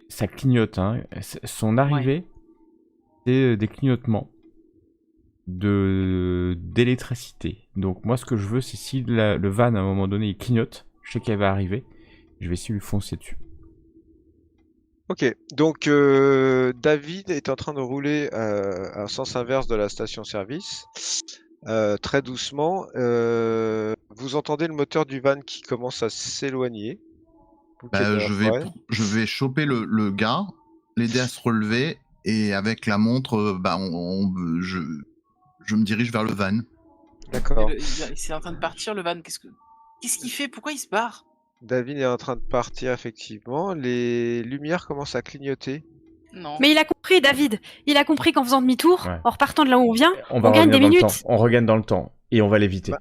ça clignote. Hein. Son arrivée, c'est des clignotements d'électricité. Donc moi, ce que je veux, c'est si le van, à un moment donné, il clignote, je sais qu'elle va arriver, je vais essayer de lui foncer dessus. Ok, donc David est en train de rouler à sens inverse de la station-service, très doucement. Vous entendez le moteur du van qui commence à s'éloigner. Vous qui êtes dans la forêt. Je vais choper le gars, l'aider à se relever, et avec la montre, je me dirige vers le van. D'accord. C'est en train de partir, le van. Qu'est-ce qu'il fait? Pourquoi il se barre? David est en train de partir, effectivement. Les lumières commencent à clignoter. Non. Mais il a compris, David. Il a compris qu'en faisant demi-tour, Ouais. en repartant de là où on vient, On va gagne revenir des dans le minutes. temps. On regagne dans le temps et on va l'éviter.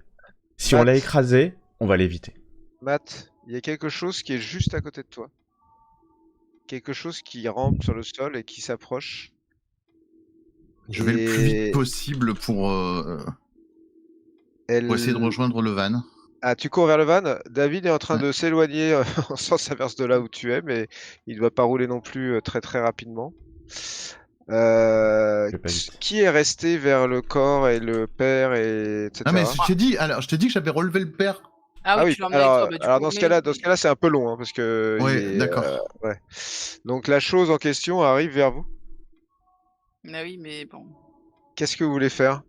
Si on Matt. l'a écrasé, on va l'éviter. Matt, il y a quelque chose qui est juste à côté de toi. Quelque chose qui rampe sur le sol et qui s'approche. Je vais le plus vite possible pour essayer de rejoindre le van. Ah, tu cours vers le van. David est en train de s'éloigner en sens inverse de là où tu es, mais il ne doit pas rouler non plus très très rapidement. Qui est resté vers le corps et le père et etc. Ah mais je t'ai dit que j'avais relevé le père. Ah oui, tu l'as emmené avec toi. Bah, du alors coup, dans ce cas-là, c'est un peu long, hein, parce que. Ouais, d'accord. Ouais. Donc la chose en question arrive vers vous. Ah oui, mais bon. Qu'est-ce que vous voulez faire?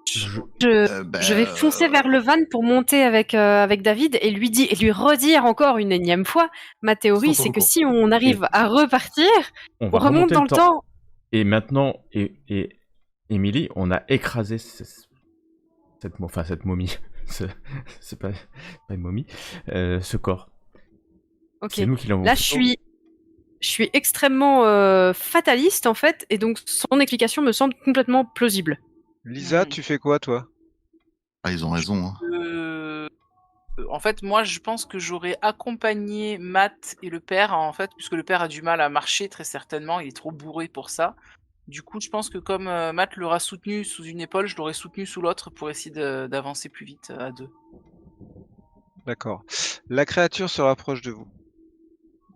Je vais foncer vers le van pour monter avec David et lui redire encore une énième fois. Ma théorie, c'est que si on arrive à repartir, on va remonte remonter dans le temps. Et maintenant, et Émilie, on a écrasé cette momie. C'est pas une momie. Ce corps. Ok. C'est nous qui l'avons. Là, je suis extrêmement fataliste en fait, et donc son explication me semble complètement plausible. Lisa, tu fais quoi, toi? Ah, ils ont raison. Hein. En fait, moi, je pense que j'aurais accompagné Matt et le père, en fait, puisque le père a du mal à marcher, très certainement. Il est trop bourré pour ça. Du coup, je pense que comme Matt l'aura soutenu sous une épaule, je l'aurais soutenu sous l'autre pour essayer d'avancer plus vite à deux. D'accord. La créature se rapproche de vous.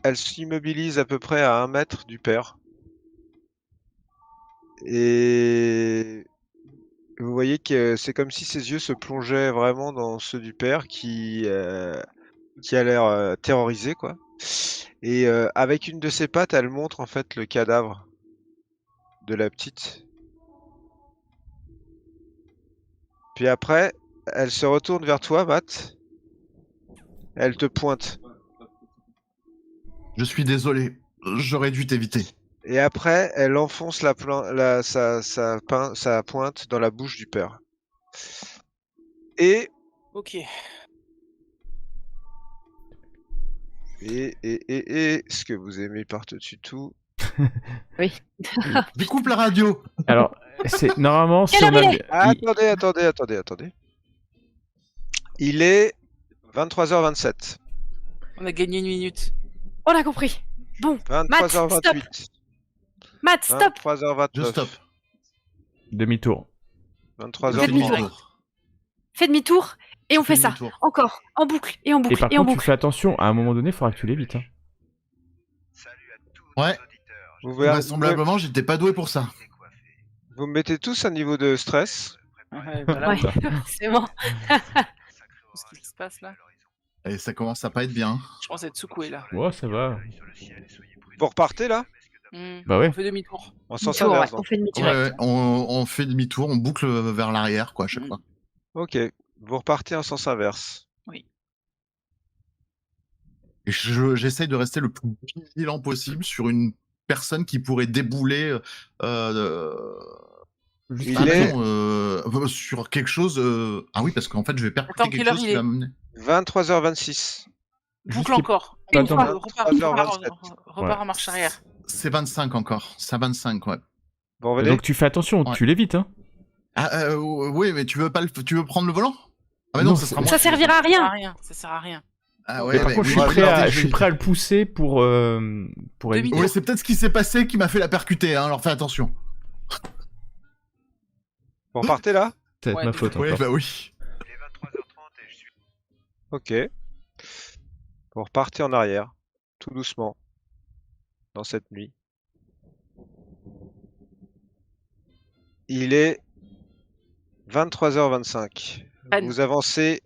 Elle s'immobilise à peu près à 1 mètre du père. Et vous voyez que c'est comme si ses yeux se plongeaient vraiment dans ceux du père qui qui a l'air terrorisée, quoi. Et avec une de ses pattes, elle montre en fait le cadavre de la petite. Puis après, elle se retourne vers toi, Matt. Elle te pointe. Je suis désolé. J'aurais dû t'éviter. Et après, elle enfonce sa pointe dans la bouche du père. Et Ok. ce que vous aimez par-dessus tout. Découpe la radio. Alors, c'est normalement, si Quelle on heure a... il est Attendez. Il est 23h27. On a gagné une minute. On a compris. Bon, Matt, stop. 23h28. Matt, stop. 23h29. Je stoppe. Demi-tour. Fais 23h30. demi-tour. Fais demi-tour et on Fais fait ça. demi-tour. Encore, en boucle, et en Et boucle, par et en contre, tu boucle. fais attention, à un moment donné, il faudra que tu l'évites. Hein. Salut à tous Ouais. les auditeurs. Vous, Vraisemblablement, j'étais pas doué pour ça. vous me mettez tous à niveau de stress. Ouais, voilà. Ouais, c'est bon. Ce qui se passe là. Et ça commence à pas être bien. Je pense être secoué là. Ouais, ça va. Vous repartez là Bah ouais. On fait demi-tour. en sens Demi-tour, inverse. ouais, hein. on fait demi-tour. Ouais, on fait demi-tour, on boucle vers l'arrière, quoi, à chaque fois. Ok. Vous repartez en sens inverse. Et j'essaye de rester le plus vigilant possible sur une personne qui pourrait débouler Il est sur quelque chose. Ah oui, parce qu'en fait, je vais percuter Attends, quelque quelle heure chose il qui est va me... 23h26. Boucle qu'il- encore. Pas Une le temps. fois, repars 23h27. repars en marche arrière. C'est 25 encore. C'est 25, ouais. Vous revenez Donc tu fais attention, Ouais. tu l'évites. Hein. Ah, oui, mais tu veux prendre le volant? Ah, mais non, Non, ça sera c'est- moi. Ça servira à Ça sert à rien. rien. Ça sert à rien. Ah Mais ouais, par mais contre, oui, je suis regardez, je suis prêt à le pousser pour éviter. Oui, c'est peut-être ce qui s'est passé qui m'a fait la percuter, hein, alors fais attention. Vous repartez là Ça va être Ouais, ma faute Oui, encore. bah oui. Il est 23h30 et je suis Ok. Vous repartez en arrière, tout doucement, dans cette nuit. Il est 23h25. Anne. Vous avancez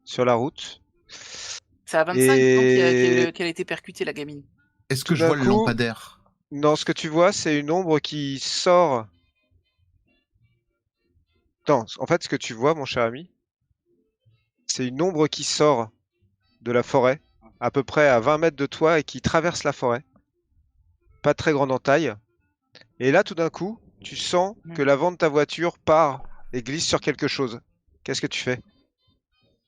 sur la route. C'est à 25 qu'elle a été percutée, la gamine. Est-ce Tout que je d'un vois le coup- lampadaire? Non, ce que tu vois, c'est une ombre qui sort. Non, en fait, ce que tu vois, mon cher ami, c'est une ombre qui sort de la forêt, à peu près à 20 mètres de toi et qui traverse la forêt. Pas très grande en taille. Et là, tout d'un coup, tu sens que l'avant de ta voiture part et glisse sur quelque chose. Qu'est-ce que tu fais?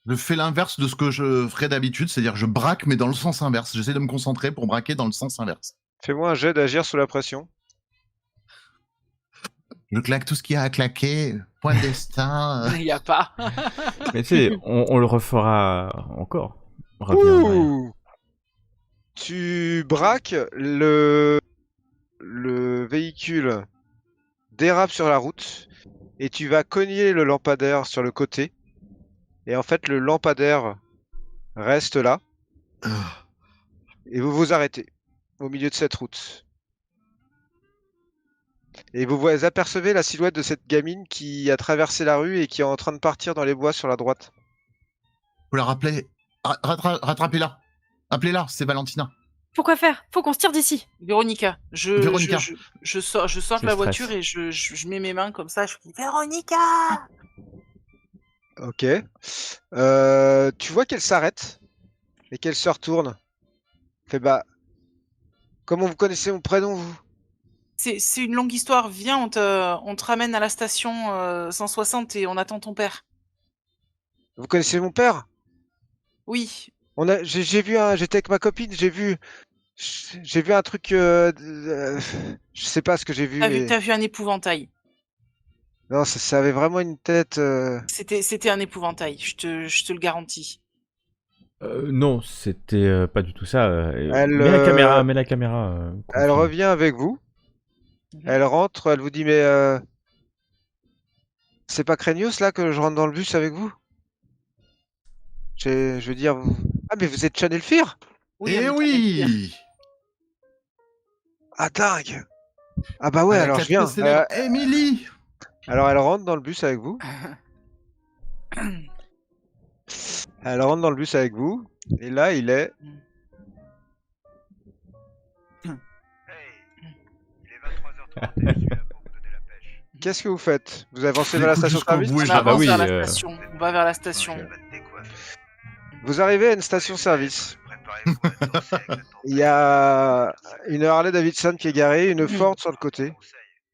Je fais l'inverse de ce que je ferais d'habitude, c'est-à-dire je braque, mais dans le sens inverse. J'essaie de me concentrer pour braquer dans le sens inverse. Fais-moi un jet d'agir sous la pression. Je claque tout ce qu'il y a à claquer. Point de destin. Il n'y a pas. Mais tu sais, on le refera encore. On revient, ouais. Ouh. Tu braques, le véhicule dérape sur la route et tu vas cogner le lampadaire sur le côté. Et en fait, le lampadaire reste là et vous vous arrêtez au milieu de cette route. Et vous apercevez la silhouette de cette gamine qui a traversé la rue et qui est en train de partir dans les bois sur la droite. Faut la rappeler. Rattrapez-la. Appelez-la, c'est Valentina. Faut quoi faire? Faut qu'on se tire d'ici. Véronica. Véronica. Je sors de C'est la le voiture stress. et je mets mes mains comme ça. Je dis Véronica. Ok. Tu vois qu'elle s'arrête et qu'elle se retourne. Fait bah. Comment vous connaissez mon prénom, vous? C'est une longue histoire. Viens, on te ramène à la station 160 et on attend ton père. Vous connaissez mon père? Oui. J'étais avec ma copine, j'ai vu un truc, je sais pas ce que j'ai vu, mais T'as vu un épouvantail. non, ça avait vraiment une tête. C'était un épouvantail. Je te le garantis. Non, c'était pas du tout ça. Elle, mets la caméra, mets la caméra. Elle confirme. revient avec vous. Mhm. Elle rentre, elle vous dit mais c'est pas craignos là que je rentre dans le bus avec vous? Je veux dire, ah mais vous êtes Channel Fear? Oui, Eh on est oui. Ah dingue! Ah bah ouais, Avec alors la je viens. pièce célèbre, Émilie. Alors elle rentre dans le bus avec vous. Elle rentre dans le bus avec vous. Et là, il est... Hey, il est 23h30 et je suis là pour vous donner la pêche. Qu'est-ce que vous faites? Vous avancez Je vers la l'écoute station jusqu'au service? bout et On je avance oui, vers la station. On va vers la station. Je vais te décoiffer. Vous arrivez à une station service. Préparez-vous à danser avec la tempête. Il y a une Harley Davidson qui est garée, une Ford sur le côté,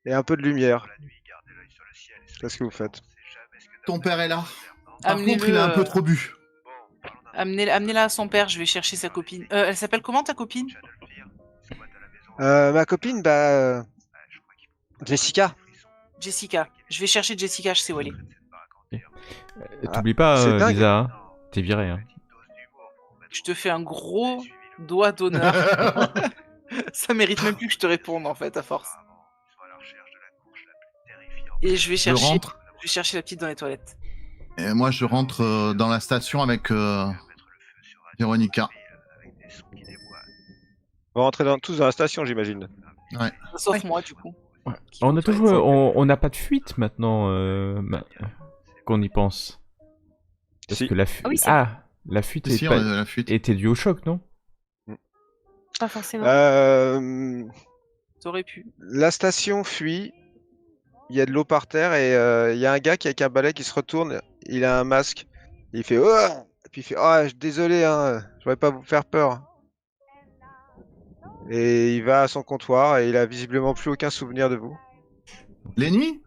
et un peu de lumière. La nuit, gardez l'œil sur le ciel et Qu'est-ce que vous faites? on sait jamais ce que Ton père est là. demain- Par Amenez-le, contre, il a un peu euh, trop bu. Bon, parlons d'un Amenez-la à son père, je vais chercher sa copine. Elle s'appelle comment ta copine? chat de le dire. Il squatte à la maison. Ma copine, Ouais, je crois qu'il faut Jessica. Jessica. Je vais chercher Jessica, je sais où elle est. T'oublies pas, c'est dingue. Lisa, hein. T'es viré. Hein. Je te fais un gros doigt d'honneur. Ça mérite même plus que je te réponde en fait, à force. Et je vais Je chercher, rentre. je vais chercher la petite dans les toilettes. Et moi, je rentre dans la station avec Véronica. Vous rentrez tous dans la station, j'imagine. Sauf moi du coup. Ouais. Qui va On aux a toujours, toilettes. on n'a pas de fuite maintenant, qu'on y pense. Parce Si. que la fuite, Ah oui, c'est- la fuite Si, est on pas- a la fuite. était due au choc, non? Pas forcément. T'aurais pu. La station fuit. Il y a de l'eau par terre et il y a un gars qui avec un balai qui se retourne. Il a un masque. Il fait oh! Et puis il fait ah désolé hein, je voulais pas vous faire peur. Et il va à son comptoir et il a visiblement plus aucun souvenir de vous. L'ennemi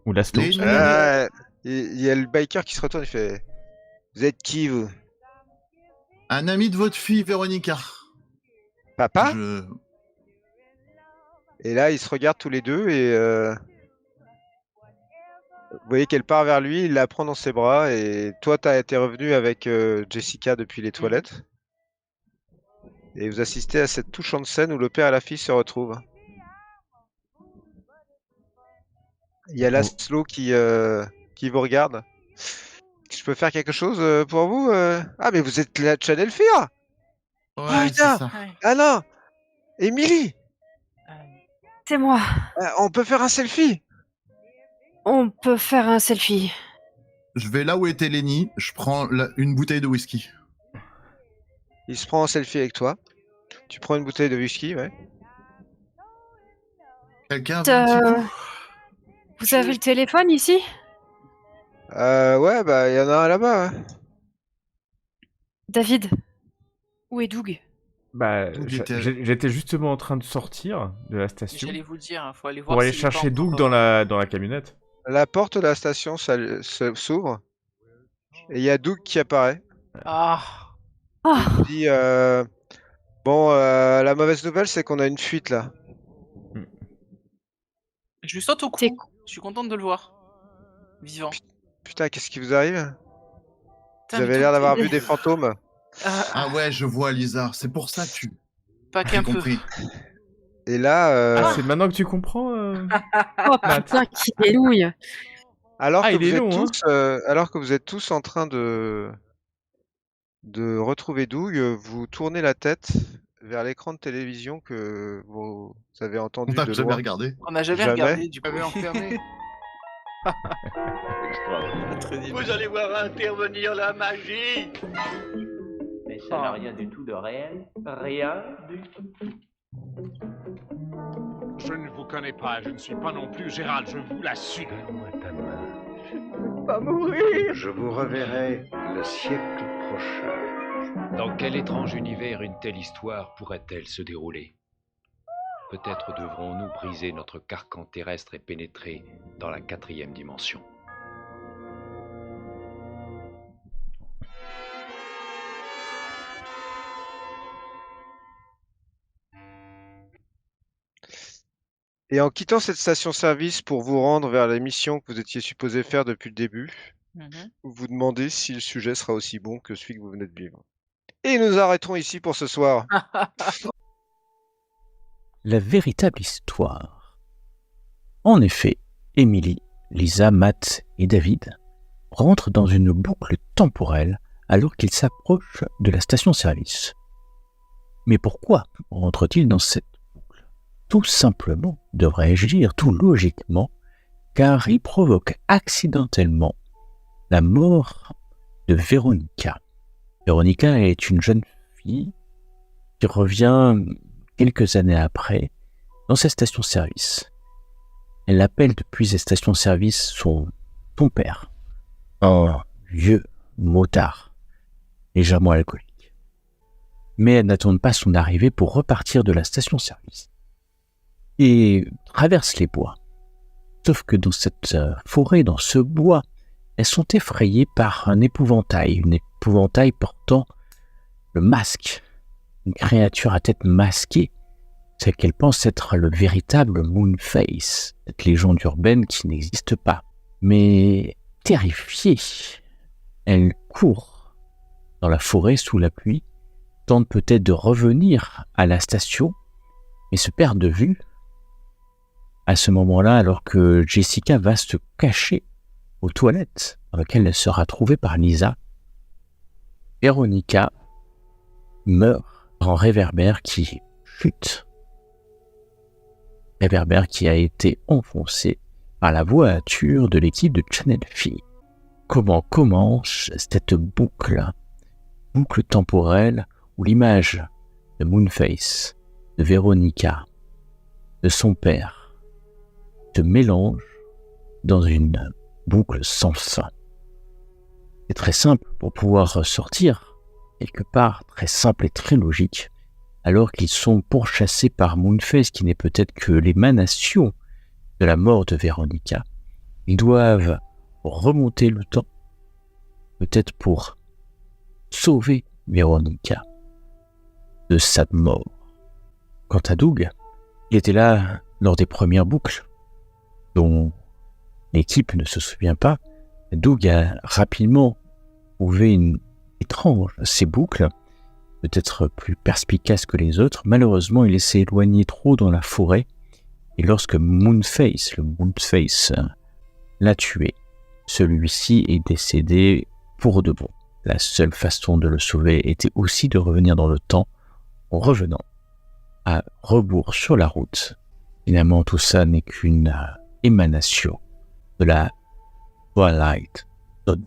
Ou la slow. Les- Il y a le biker qui se retourne. Il fait vous êtes qui vous? Un ami de votre fille, Véronica. Papa? Je- Et là, ils se regardent tous les deux et vous voyez qu'elle part vers lui, il la prend dans ses bras et toi, t'as été revenu avec Jessica depuis les toilettes. Et vous assistez à cette touchante scène où le père et la fille se retrouvent. Il y a Laszlo qui vous regarde. Je peux faire quelque chose pour vous Ah, mais vous êtes la Channel Fear! Ouais, Ah, c'est putain. ça. Ah non! Émilie! C'est moi. On peut faire un selfie! On peut faire un selfie. Je vais là où était Lenny, je prends une bouteille de whisky. Il se prend en selfie avec toi. Tu prends une bouteille de whisky, ouais. Quelqu'un veut un petit coup? Vous avez le téléphone ici? Ouais, bah, il y en a un là-bas, ouais. David, où est Doug? Bah, Doug était- j'étais justement en train de sortir de la station J'allais vous dire, hein, faut aller voir. pour aller s'il est pas chercher encore, Doug dans la camionnette. La porte de la station s'ouvre. Et il y a Doug qui apparaît. Ah. Oh, Il dit bon, la mauvaise nouvelle, c'est qu'on a une fuite là. Je lui saute au cou. C'est Je suis contente de le voir. Vivant. Putain, qu'est-ce qui vous arrive? Putain, Vous mais avez l'air tout d'avoir est- vu des fantômes. Ah ouais, je vois Lisa, c'est pour ça que tu... Pas J'ai qu'un peu. compris. Et là, Ah, c'est maintenant que tu comprends oh putain, qui dénouille. alors que il est vous êtes long, hein. tous, alors que vous êtes tous en train de retrouver Doug, vous tournez la tête vers l'écran de télévision que vous avez On entendu t'a de jamais loin. regardé. On n'a jamais Jamais. regardé du coup. enfermé. Très bien. Vous allez voir intervenir la magie. Mais ça n'a rien du tout de réel. Rien du tout. Je ne vous connais pas, je ne suis pas non plus Gérald, je vous l'assure. Donne-moi ta main. Je ne veux pas mourir. Je vous reverrai le siècle prochain. Dans quel étrange univers une telle histoire pourrait-elle se dérouler? Peut-être devrons-nous briser notre carcan terrestre et pénétrer dans la 4e dimension. Et en quittant cette station-service pour vous rendre vers la mission que vous étiez supposé faire depuis le début, vous vous demandez si le sujet sera aussi bon que celui que vous venez de vivre. Et nous arrêterons ici pour ce soir. La véritable histoire. En effet, Emily, Lisa, Matt et David rentrent dans une boucle temporelle alors qu'ils s'approchent de la station-service. Mais pourquoi rentrent-ils dans cette boucle? Tout simplement, devrais-je dire tout logiquement, car ils provoquent accidentellement la mort de Véronica. Véronica est une jeune fille qui revient quelques années après dans sa station-service. Elle appelle depuis cette station-service son père, un vieux motard, légèrement alcoolique. Mais elle n'attend pas son arrivée pour repartir de la station-service et traverse les bois. Sauf que dans cette forêt, dans ce bois, elles sont effrayées par un épouvantail portant le masque, une créature à tête masquée, celle qu'elle pense être le véritable Moonface, cette légende urbaine qui n'existe pas. Mais terrifiée, elle court dans la forêt sous la pluie, tente peut-être de revenir à la station, mais se perd de vue à ce moment-là, alors que Jessica va se cacher aux toilettes dans lesquelles elle sera trouvée par Lisa. Véronica meurt en réverbère qui chute. Réverbère qui a été enfoncé par la voiture de l'équipe de Channel Phi. Comment commence cette boucle temporelle où l'image de Moonface, de Véronica, de son père, se mélange dans une boucle sans fin. C'est très simple pour pouvoir sortir quelque part, très simple et très logique, alors qu'ils sont pourchassés par Moonface qui n'est peut-être que l'émanation de la mort de Véronica. Ils doivent remonter le temps, peut-être pour sauver Véronica de sa mort. Quant à Doug, il était là lors des premières boucles, dont l'équipe ne se souvient pas. Doug a rapidement trouvé une étrange ces boucles, peut-être plus perspicaces que les autres. Malheureusement, il s'est éloigné trop dans la forêt, et lorsque Moonface l'a tué, celui-ci est décédé pour de bon. La seule façon de le sauver était aussi de revenir dans le temps, en revenant à rebours sur la route. Finalement, tout ça n'est qu'une émanation de la Twilight Zone.